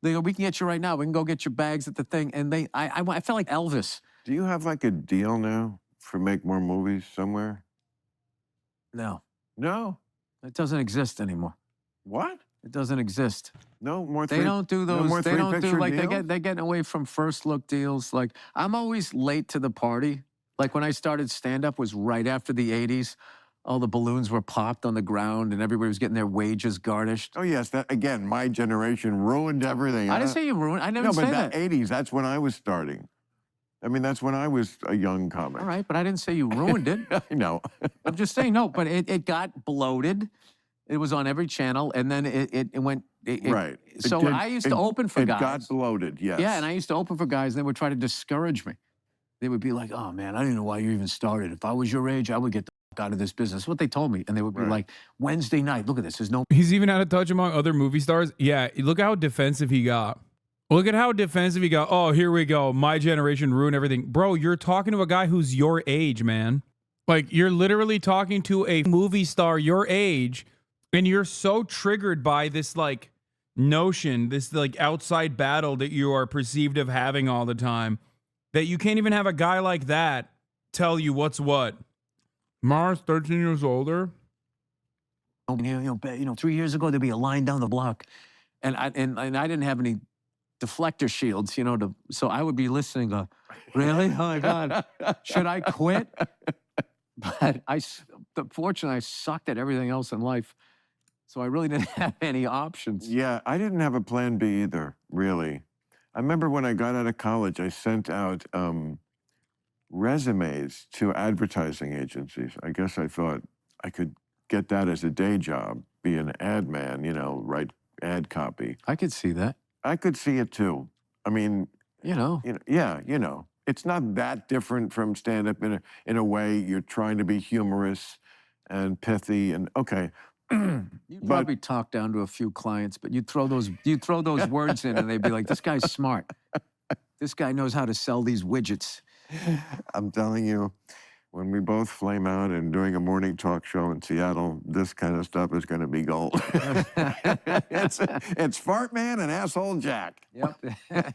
They go, we can get you right now. We can go get your bags at the thing. And I felt like Elvis. Do you have like a deal now for make more movies somewhere? No. No? It doesn't exist anymore. What? It doesn't exist. No more. They don't do those. No more they don't do like deals? they're getting away from first look deals. Like I'm always late to the party. Like when I started stand up was right after the '80s. All the balloons were popped on the ground and everybody was getting their wages garnished. Oh yes, that again. My generation ruined everything. I didn't say you ruined. I never said that. No, but the '80s. That's when I was starting. I mean, that's when I was a young comic. All right, but I didn't say you ruined it. I know. I'm just saying no, but it got bloated. It was on every channel, and then it went. Right. So I used to open for guys. It got bloated, yes. Yeah, and I used to open for guys, and they would try to discourage me. They would be like, oh, man, I didn't know why you even started. If I was your age, I would get the fuck out of this business. That's what they told me. And they would be like, Wednesday night, look at this. There's no... He's even out of touch among other movie stars. Yeah, look how defensive he got. Look at how defensive he got. Oh, here we go. My generation ruined everything. Bro, you're talking to a guy who's your age, man. Like, you're literally talking to a movie star your age, and you're so triggered by this, like, notion, this, like, outside battle that you are perceived of having all the time, that you can't even have a guy like that tell you what's what. Maher's 13 years older. You know, 3 years ago, there'd be a line down the block, and I didn't have any deflector shields, you know, so I would be listening to, really? Oh, my God. Should I quit? But fortunately, I sucked at everything else in life, so I really didn't have any options. Yeah, I didn't have a plan B either, really. I remember when I got out of college, I sent out resumes to advertising agencies. I guess I thought I could get that as a day job, be an ad man, you know, write ad copy. I could see that. I could see it too. I mean, yeah, it's not that different from stand-up in a way. You're trying to be humorous and pithy and okay. You'd probably talk down to a few clients, but you'd throw those words in and they'd be like, this guy's smart. This guy knows how to sell these widgets. I'm telling you, when we both flame out and doing a morning talk show in Seattle, this kind of stuff is going to be gold. it's Fart Man and Asshole Jack. Yep.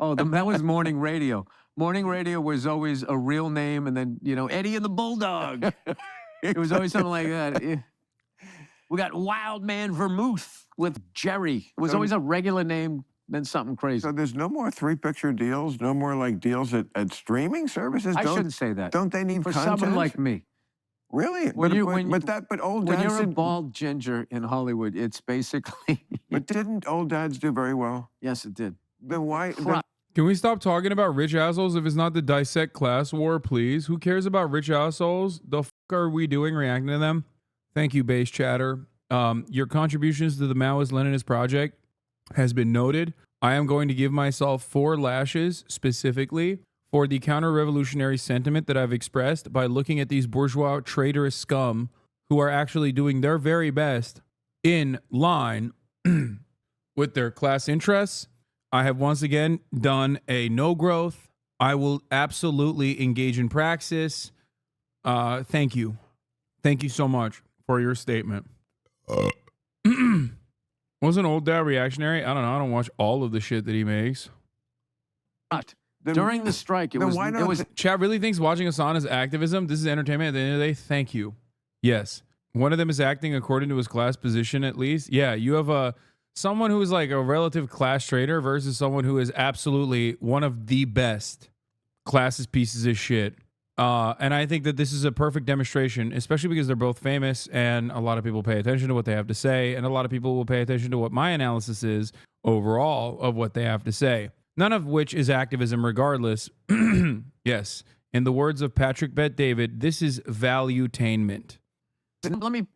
Oh, that was morning radio. Morning radio was always a real name, and then, you know, Eddie and the Bulldog. It was always something like that. We got Wild Man Vermouth with Jerry. It was always a regular name, then something crazy. So there's no more three-picture deals? No more, like, deals at streaming services? I shouldn't say that. Don't they need for content? someone like me? Really? When When you're a bald ginger in Hollywood, it's basically... But didn't old dads do very well? Yes, it did. Then why... Can we stop talking about rich assholes if it's not to dissect class war, please? Who cares about rich assholes? The f*** are we doing reacting to them? Thank you, base chatter. Your contributions to the Maoist-Leninist project has been noted. I am going to give myself 4 lashes specifically for the counter-revolutionary sentiment that I've expressed by looking at these bourgeois traitorous scum who are actually doing their very best in line with their class interests. I have once again done a no growth. I will absolutely engage in praxis. Thank you. Thank you so much for your statement. Wasn't Old Dad reactionary? I don't know. I don't watch all of the shit that he makes. During the strike, it was... Chat really thinks watching Hasan is activism. This is entertainment at the end of the day. Thank you. Yes. One of them is acting according to his class position, at least. Yeah, you have someone who is like a relative class traitor versus someone who is absolutely one of the best classist pieces of shit. And I think that this is a perfect demonstration, especially because they're both famous and a lot of people pay attention to what they have to say. And a lot of people will pay attention to what my analysis is overall of what they have to say. None of which is activism regardless. Yes. In the words of Patrick Bet-David, this is valuetainment. Let me,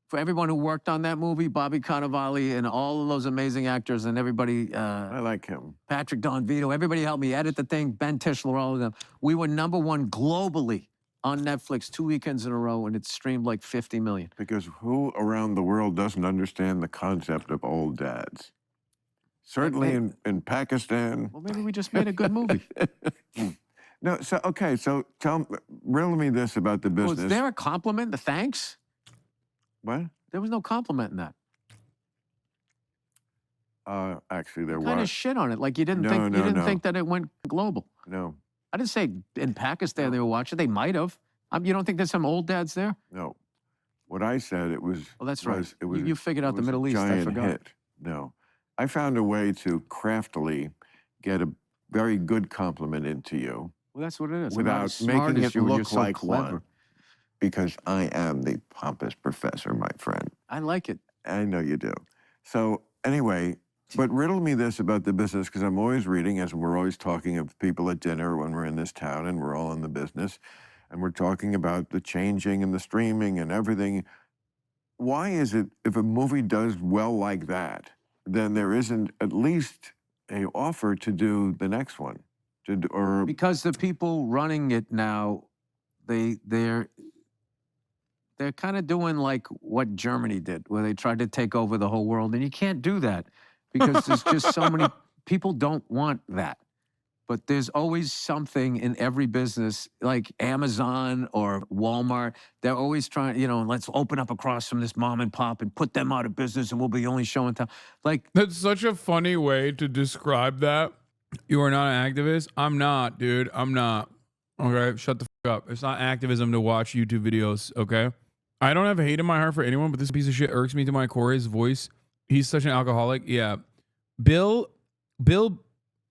for everyone who worked on that movie, Bobby Cannavale and all of those amazing actors and everybody. I like him. Patrick Don Vito, everybody helped me edit the thing, Ben Tischler, all of them. We were #1 globally on Netflix 2 weekends in a row, and it's streamed like 50 million. Because who around the world doesn't understand the concept of old dads? Certainly in Pakistan. Well, maybe we just made a good movie. No, so, okay, so riddle me this about the business. Was there a compliment, the thanks? What? There was no compliment in that. Actually, there was. Kind of shit on it, like you didn't think that it went global. No. I didn't say in Pakistan they were watching. They might have. You don't think there's some old dads there? No. What I said, it was. Oh, that's right. It was, you figured out the Middle East. I forgot. Hit. No. I found a way to craftily get a very good compliment into you. Well, that's what it is. Without making it look like one. Because I am the pompous professor, my friend. I like it. I know you do. So anyway, but riddle me this about the business, because I'm always reading, as we're always talking of people at dinner when we're in this town and we're all in the business, and we're talking about the changing and the streaming and everything. Why is it, if a movie does well like that, then there isn't at least an offer to do the next one? Because the people running it now, they're kind of doing like what Germany did, where they tried to take over the whole world, and you can't do that because there's just so many people don't want that. But there's always something in every business, like Amazon or Walmart. They're always trying, let's open up across from this mom and pop and put them out of business, and we'll be only showing time. Like, that's such a funny way to describe that. You are not an activist. I'm not, dude. I'm not. Okay, shut the fuck up. It's not activism to watch YouTube videos. Okay, I don't have hate in my heart for anyone, but this piece of shit irks me to my core. His voice. He's such an alcoholic. Yeah, Bill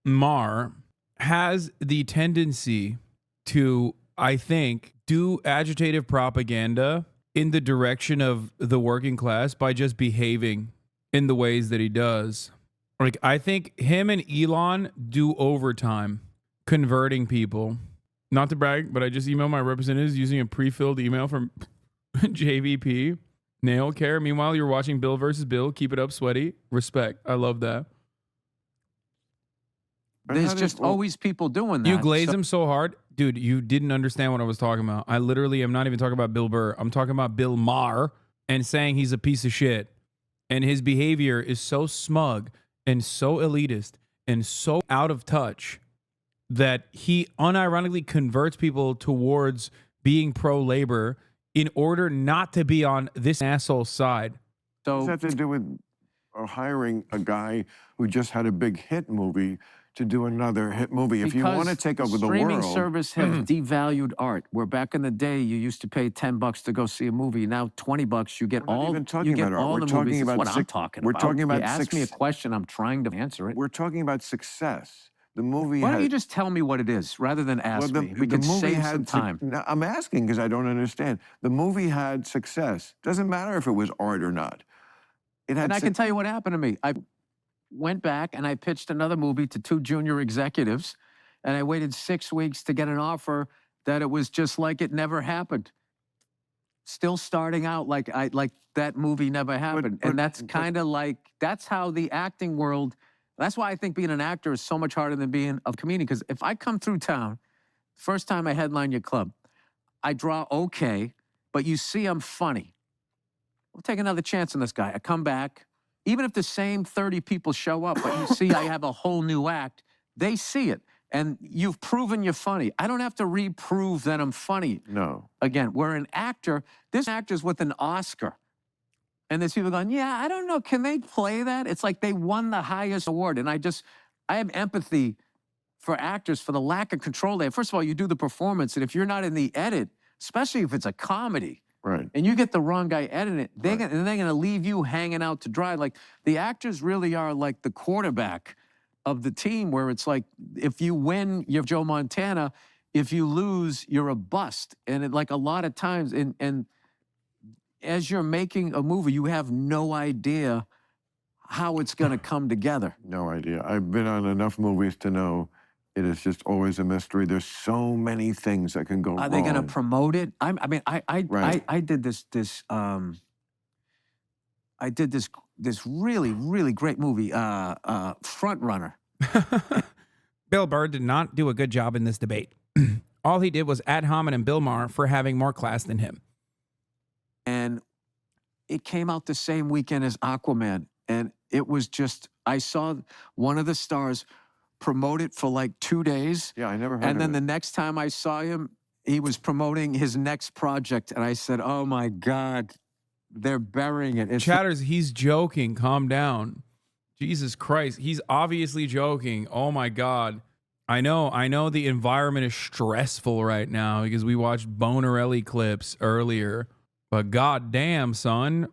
Maher has the tendency to, I think, do agitative propaganda in the direction of the working class by just behaving in the ways that he does. Like, I think him and Elon do overtime converting people. Not to brag, but I just emailed my representatives using a pre-filled email from JVP. Nail care. Meanwhile, you're watching Bill versus Bill. Keep it up, sweaty. Respect. I love that. There's just always people doing that. You glaze him so hard. Dude, you didn't understand what I was talking about. I literally am not even talking about Bill Burr. I'm talking about Bill Maher and saying he's a piece of shit. And his behavior is so smug and so elitist and so out of touch that he unironically converts people towards being pro-labor in order not to be on this asshole's side. So what does that have to do with hiring a guy who just had a big hit movie to do another hit movie? If you want to take over the world. Streaming service have devalued art. Where back in the day, you used to pay $10 to go see a movie. Now, $20, you get all the movies. That's what I'm talking about. We're talking about you ask me a question, I'm trying to answer it. We're talking about success. The movie. Why don't you just tell me what it is rather than ask me? We can save some time. No, I'm asking because I don't understand. The movie had success. Doesn't matter if it was art or not. It had. And I can tell you what happened to me. I went back and I pitched another movie to 2 junior executives, and I waited 6 weeks to get an offer that it was just like it never happened. Still starting out like that movie never happened. And that's kind of like, that's how the acting world, that's why I think being an actor is so much harder than being a comedian. Because if I come through town, first time I headline your club, I draw okay, but you see I'm funny. We'll take another chance on this guy. I come back. Even if the same 30 people show up, but you see I have a whole new act, they see it. And you've proven you're funny. I don't have to reprove that I'm funny. No. Again, we're an actor. This actor's with an Oscar. And there's people going, yeah, I don't know. Can they play that? It's like they won the highest award. And I have empathy for actors for the lack of control they have. First of all, you do the performance. And if you're not in the edit, especially if it's a comedy, right, and you get the wrong guy editing it, they're going to leave you hanging out to dry. Like, the actors really are like the quarterback of the team, where it's like, if you win, you're Joe Montana. If you lose, you're a bust. And like a lot of times, and as you're making a movie, you have no idea how it's going to come together. No idea. I've been on enough movies to know it is just always a mystery. There's so many things that can go wrong. Are they going to promote it? I did this really great movie, Front Runner. Bill Burr did not do a good job in this debate. All he did was ad hominem Bill Maher for having more class than him. And it came out the same weekend as Aquaman. And it was just, I saw one of the stars promote it for like 2 days. Yeah, I never heard And of then it. the next time I saw him, he was promoting his next project. And I said, oh my God, they're burying it. It's Chatters, he's joking. Calm down. Jesus Christ. He's obviously joking. Oh my God. I know the environment is stressful right now because we watched Bonarelli clips earlier. But goddamn, son,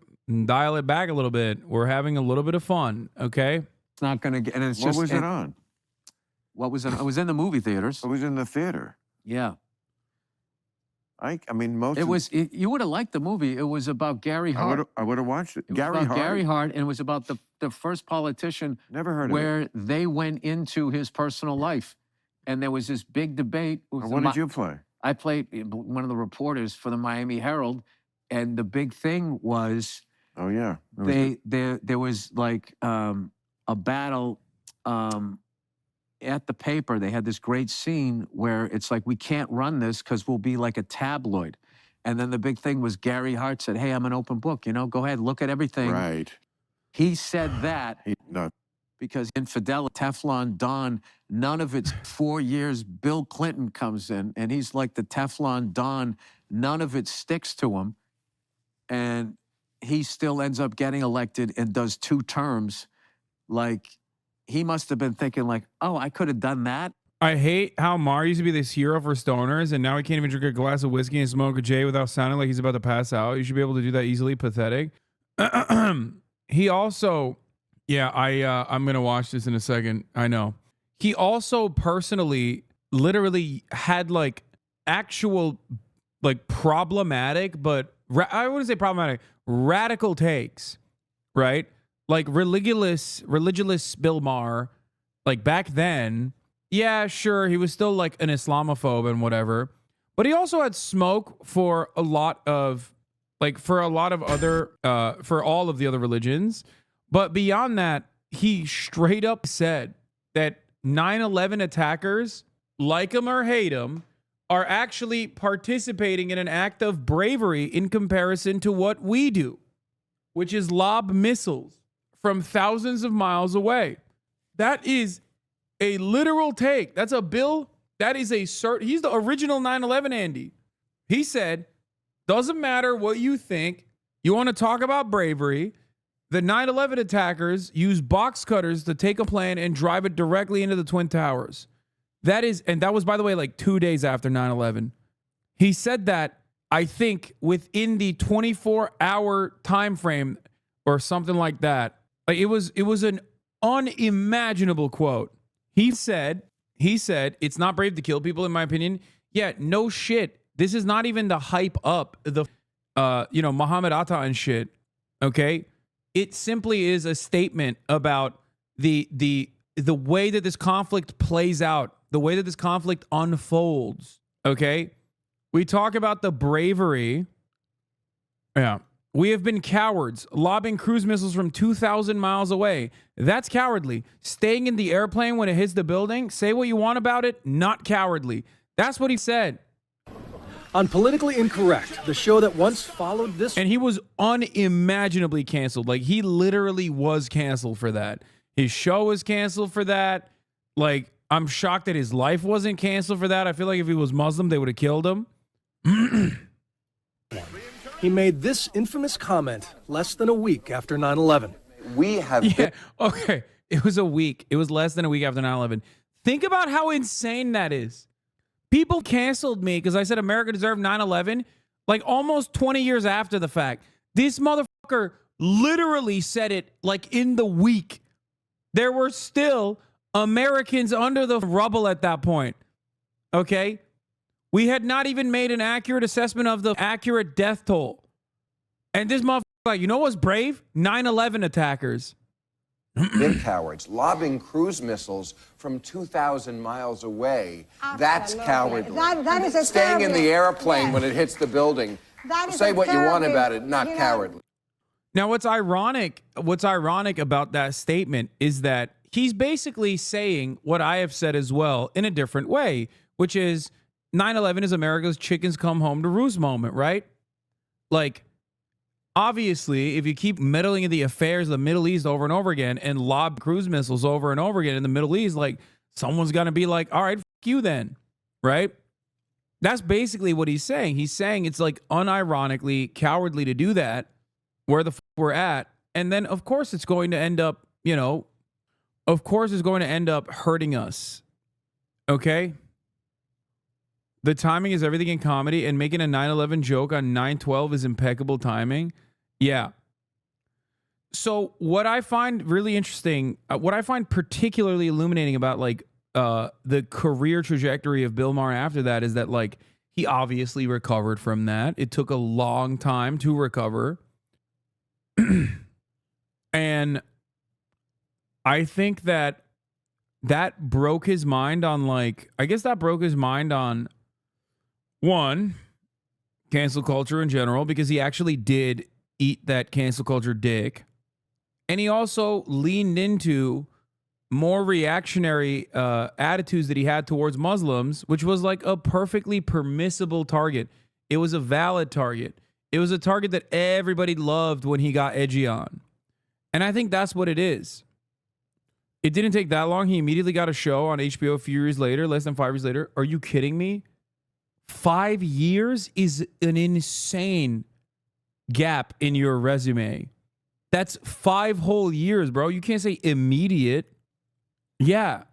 dial it back a little bit. We're having a little bit of fun, okay? It's not going to get, and it's What just. was it on? What was it? It was in the movie theaters. It was in the theater. Yeah. I mean, most. It was. You would have liked the movie. It was about Gary Hart. I would have watched it. It was Gary about Hart. Gary Hart, and it was about the first politician Never heard of it. where they went into his personal life, and there was this big debate. What did you play? I played one of the reporters for the Miami Herald, and the big thing was. Oh yeah. There was like a battle at the paper. They had this great scene where it's like, we can't run this because we'll be like a tabloid. And then the big thing was Gary Hart said, hey, I'm an open book, you know, go ahead, look at everything. Right. He said that No. because infidelity, Teflon Don, none of it's 4 years. Bill Clinton comes in and he's like the Teflon Don, none of it sticks to him. And he still ends up getting elected and does 2 terms. Like, he must have been thinking like, oh, I could have done that. I hate how Maher used to be this hero for stoners, and now he can't even drink a glass of whiskey and smoke a J without sounding like he's about to pass out. You should be able to do that easily. Pathetic. He also, yeah, I'm going to watch this in a second. I know. He also personally literally had like actual like problematic, but I wouldn't say problematic, radical takes, right? Like religious Bill Maher, like back then, yeah, sure, he was still like an Islamophobe and whatever, but he also had smoke for a lot of, like for other, for all of the other religions. But beyond that, he straight up said that 9/11 attackers, like him or hate him, are actually participating in an act of bravery in comparison to what we do, which is lob missiles from thousands of miles away. That is a literal take. That's a Bill. That is a cert. He's the original 9/11 Andy. He said, doesn't matter what you think. You want to talk about bravery. The 9/11 attackers used box cutters to take a plane and drive it directly into the Twin Towers. That is, and that was, by the way, like 2 days after 9/11. He said that, I think, within the 24-hour time frame or something like that. Like it was an unimaginable quote. He said, it's not brave to kill people, in my opinion. Yeah, no shit. This is not even to hype up the, Muhammad Atta and shit. Okay, it simply is a statement about the way that this conflict plays out, the way that this conflict unfolds. Okay, we talk about the bravery. Yeah. We have been cowards, lobbing cruise missiles from 2,000 miles away. That's cowardly. Staying in the airplane when it hits the building, say what you want about it, not cowardly. That's what he said. On Politically Incorrect, the show that once followed this. And he was unimaginably canceled. Like, he literally was canceled for that. His show was canceled for that. Like, I'm shocked that his life wasn't canceled for that. I feel like if he was Muslim, they would have killed him. He made this infamous comment less than a week after 9/11. We have... Yeah, okay. It was a week. It was less than a week after 9/11. Think about how insane that is. People canceled me because I said America deserved 9/11, like almost 20 years after the fact. This motherfucker literally said it like in the week. There were still Americans under the rubble at that point. Okay? We had not even made an accurate assessment of the accurate death toll. And this motherfucker, like, you know what's brave? 9/11 attackers. Big cowards lobbing cruise missiles from 2,000 miles away. That's cowardly. That is a Staying in the airplane when it hits the building. Say what you want about it, not cowardly. Now, what's ironic about that statement is that he's basically saying what I have said as well in a different way, which is 9/11 is America's chickens come home to roost moment, right? Like, obviously, if you keep meddling in the affairs of the Middle East over and over again and lob cruise missiles over and over again in the Middle East, like, someone's going to be like, all right, fuck you then, right? That's basically what he's saying. He's saying it's like unironically cowardly to do that where the fuck we're at. And then, of course, it's going to end up, you know, of course, it's going to end up hurting us. Okay? The timing is everything in comedy, and making a 9/11 joke on 9/12 is impeccable timing. Yeah. So what I find really interesting, what I find particularly illuminating about like the career trajectory of Bill Maher after that is that like he obviously recovered from that. It took a long time to recover. And I think that broke his mind on like, I guess that broke his mind on one, cancel culture in general, because he actually did eat that cancel culture dick. And he also leaned into more reactionary attitudes that he had towards Muslims, which was like a perfectly permissible target. It was a valid target. It was a target that everybody loved when he got edgy on. And I think that's what it is. It didn't take that long. He immediately got a show on HBO a few years later, less than 5 years later. Are you kidding me? 5 years is an insane gap in your resume. That's 5 whole years, bro. You can't say immediate. Yeah,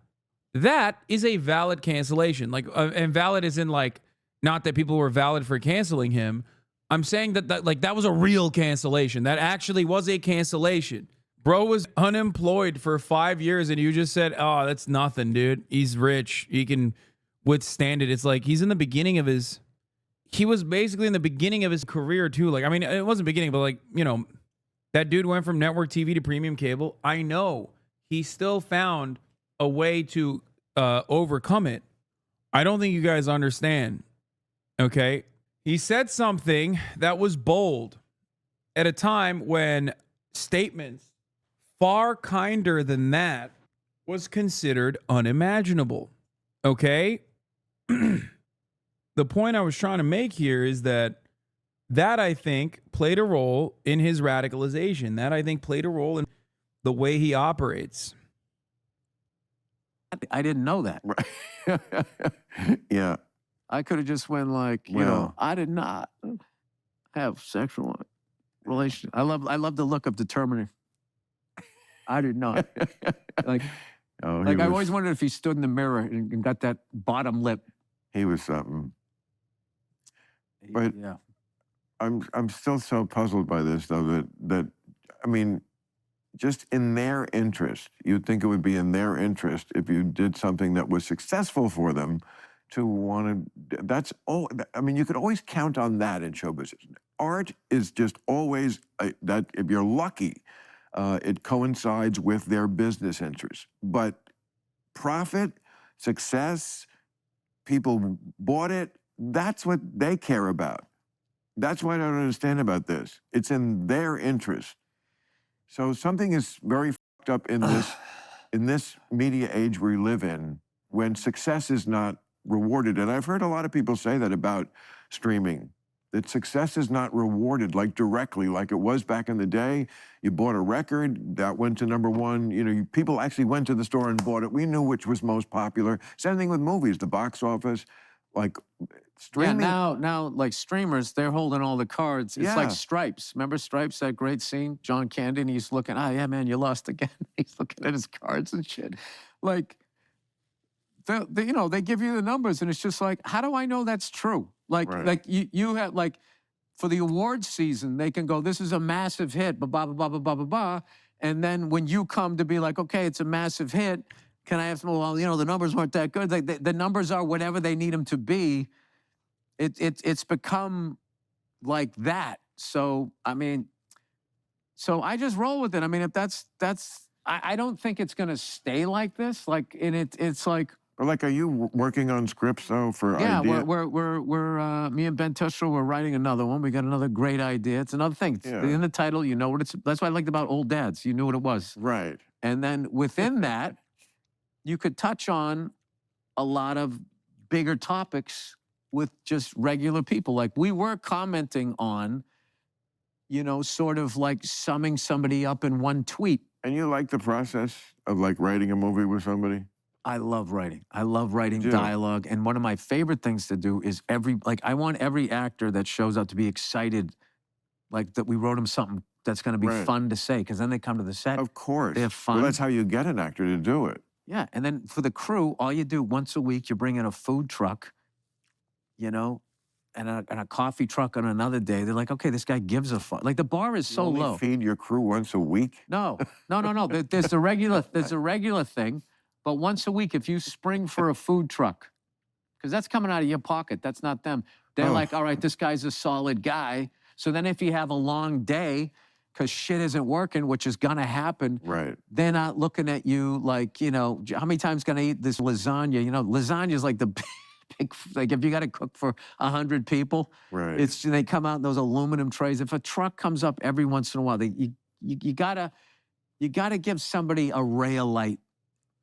that is a valid cancellation. Like, and valid is in like, not that people were valid for canceling him. I'm saying that was a real cancellation. That actually was a cancellation. Bro was unemployed for 5 years, and you just said, "Oh, that's nothing, dude. He's rich. He can withstand it." It's like he was basically in the beginning of his career too. Like, I mean, it wasn't beginning, but like, you know, that dude went from network TV to premium cable. I know he still found a way to overcome it. I don't think you guys understand. Okay. He said something that was bold at a time when statements far kinder than that was considered unimaginable. Okay. The point I was trying to make here is that I think played a role in his radicalization. That I think played a role in the way he operates. I didn't know that. Right. Yeah. I could have just went like, you know, I did not have sexual relations. I love the look of determining. I did not. Like, I always wondered if he stood in the mirror and got that bottom lip. He was something. But yeah, I'm still so puzzled by this though that I mean, just in their interest, you'd think it would be in their interest if you did something that was successful for them to want to. That's all. I mean, you could always count on that in show business. Art is just always that. If you're lucky, it coincides with their business interests. But profit, success, people bought it. That's what they care about. That's what I don't understand about this. It's in their interest. So something is very fucked up in this media age we live in when success is not rewarded. And I've heard a lot of people say that about streaming, that success is not rewarded like directly like it was back in the day. You bought a record that went to #1. You know, people actually went to the store and bought it. We knew which was most popular. Same thing with movies, the box office, like streaming. Yeah, now like streamers, they're holding all the cards. It's like Stripes. Remember Stripes, that great scene? John Candy, he's looking, yeah, man, you lost again. He's looking at his cards and shit. Like, you know, they give you the numbers, and it's just like, how do I know that's true? Like, like you have, like, for the awards season, they can go, this is a massive hit, blah, blah, blah, blah, blah, blah, blah. And then when you come to be like, okay, it's a massive hit, can I have some, well, you know, the numbers weren't that good. Like, the numbers are whatever they need them to be. It's become like that. So, I mean, so I just roll with it. I mean, if that's I don't think it's going to stay like this. Like, and it's like. Like, are you working on scripts though for idea? Yeah, we're me and Ben Tushel, we're writing another one. We got another great idea. It's another thing. It's in the title, you know what it's. That's what I liked about Old Dads. You knew what it was. Right. And then within that, you could touch on a lot of bigger topics with just regular people. Like we were commenting on, you know, sort of like summing somebody up in one tweet. And you like the process of like writing a movie with somebody? I love writing. I love writing dialogue. And one of my favorite things to do is I want every actor that shows up to be excited, like that we wrote them something that's going to be fun to say, because then they come to the set. Of course. They have fun. Well, that's how you get an actor to do it. Yeah. And then for the crew, all you do once a week, you bring in a food truck, you know, and a coffee truck on another day. They're like, okay, this guy gives a fuck. Like the bar is so you low. Feed your crew once a week? No. There's a regular thing. But once a week, if you spring for a food truck, because that's coming out of your pocket, that's not them. They're like, all right, this guy's a solid guy. So then if you have a long day, because shit isn't working, which is going to happen, they're not looking at you like, you know, how many times going to eat this lasagna? You know, lasagna is like the big, like if you got to cook for 100 people, they come out in those aluminum trays. If a truck comes up every once in a while, you gotta give somebody a ray of light,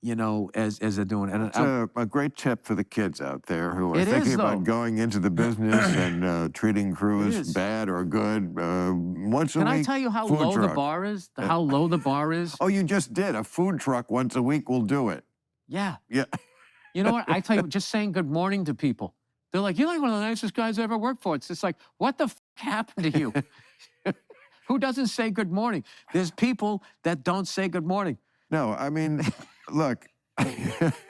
you know, as they're doing it. It's a great tip for the kids out there who are thinking about going into the business and treating crews bad or good. Once a week, Can I tell you how low the bar is? How low the bar is? Oh, you just did. A food truck once a week will do it. Yeah. Yeah. You know what? I tell you, just saying good morning to people. They're like, you're like one of the nicest guys I ever worked for. It's just like, what the f happened to you? Who doesn't say good morning? There's people that don't say good morning. No, I mean, look, I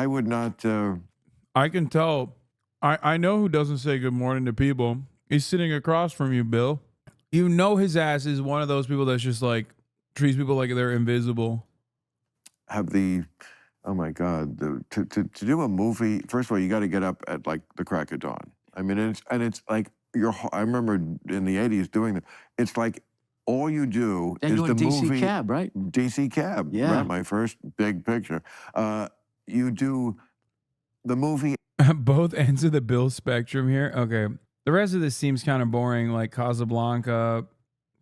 would not. I can tell. I know who doesn't say good morning to people. He's sitting across from you, Bill. You know his ass is one of those people that's just like treats people like they're invisible. Oh my God, to do a movie. First of all, you got to get up at like the crack of dawn. I mean, it's like I remember in the '80s doing that. It's like. All you do is the DC movie. Cab, right? DC Cab, yeah. Right, my first big picture. You do the movie. Both ends of the Bill spectrum here. Okay. The rest of this seems kind of boring, like Casablanca,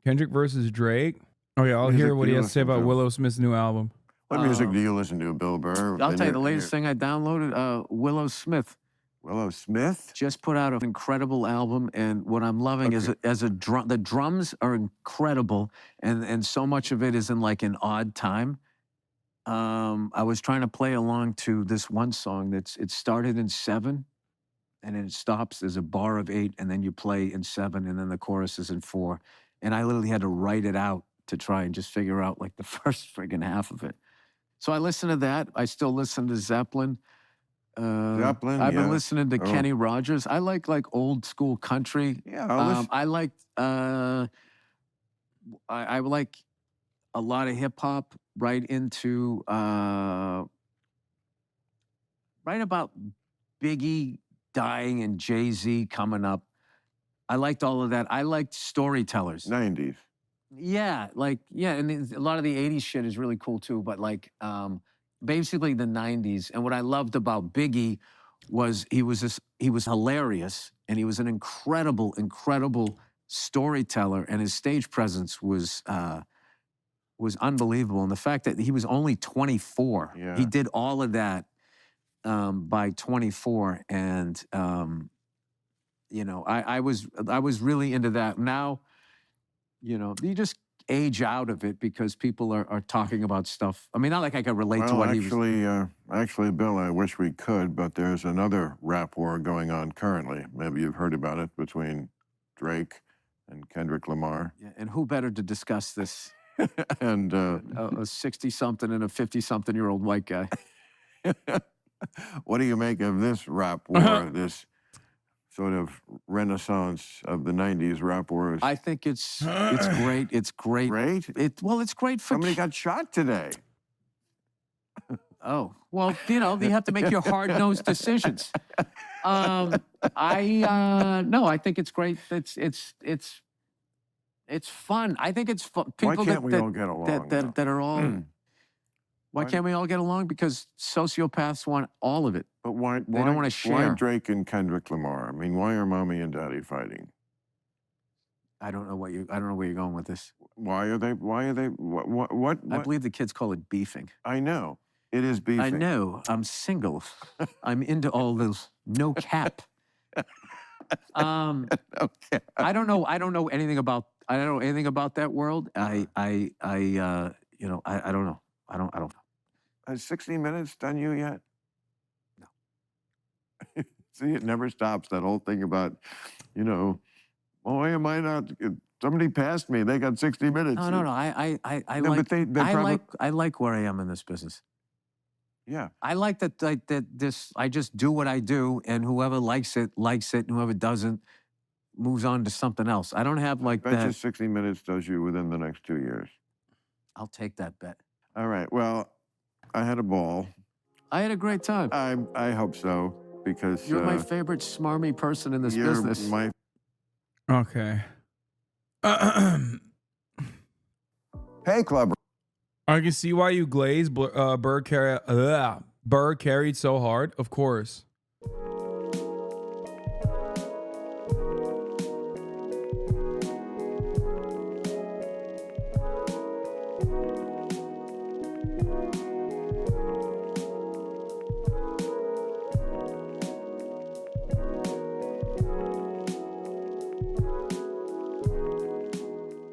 Kendrick versus Drake. Okay, I'll hear what he has to say about Willow Smith's new album. What music do you listen to, Bill Burr? I'll tell you the latest thing I downloaded, Willow Smith. Willow Smith? Just put out an incredible album, and what I'm loving is the drums are incredible, and so much of it is in like an odd time. I was trying to play along to this one song it started in 7, and then it stops. There's a bar of 8, and then you play in 7, and then the chorus is in 4. And I literally had to write it out to try and just figure out like the first friggin' half of it. So I listen to that. I still listen to Zeppelin. I've been listening to Kenny Rogers. I like old school country. Yeah, I like I like a lot of hip hop. Right into right about Biggie dying and Jay-Z coming up. I liked all of that. I liked storytellers. 90s. Yeah, and a lot of the 80s shit is really cool too. But like. Basically the 90s. And what I loved about Biggie was he was hilarious, and he was an incredible storyteller, and his stage presence was unbelievable. And the fact that he was only 24, he did all of that by 24. And you know, I was really into that. Now, you know, you just age out of it because people are talking about stuff. I mean, not like I could relate to what he was. Actually, Bill, I wish we could, but there's another rap war going on currently. Maybe you've heard about it, between Drake and Kendrick Lamar. Yeah, and who better to discuss this and a 60-something and a 50-something-year-old white guy. What do you make of this rap war, this sort of renaissance of the 90s rap wars? I think it's great. It's great. Great? It's great for... Somebody got shot today. Oh, well, you know, you have to make your hard-nosed decisions. No, I think it's great. It's fun. I think it's fun. Why can't we all get along? That are all... Why can't we all get along? Because sociopaths want all of it. But why they don't want to share. Why Drake and Kendrick Lamar? I mean, why are mommy and daddy fighting? I don't know where you're going with this. Why are they? What? I believe the kids call it beefing. I know. It is beefy. I know. I'm single. I'm into all this. No cap. Okay. I don't know. I don't know anything about. I don't know anything about that world. You know, I don't know. I don't know. Has 60 Minutes done you yet? No. See, it never stops. That whole thing about, you know, why am I not? Somebody passed me. They got 60 Minutes. No. No, like. but I like where I am in this business. Yeah. I like that. I just do what I do, and whoever likes it, and whoever doesn't moves on to something else. I don't have like Bet you that. 60 Minutes does you within the next 2 years. I'll take that bet. All right. Well, I had a ball. I had a great time. I hope so, because You're my favorite smarmy person in this you're business. my Okay. Hey, Clubber. I can see why you glazed. Burr carried so hard. Of course.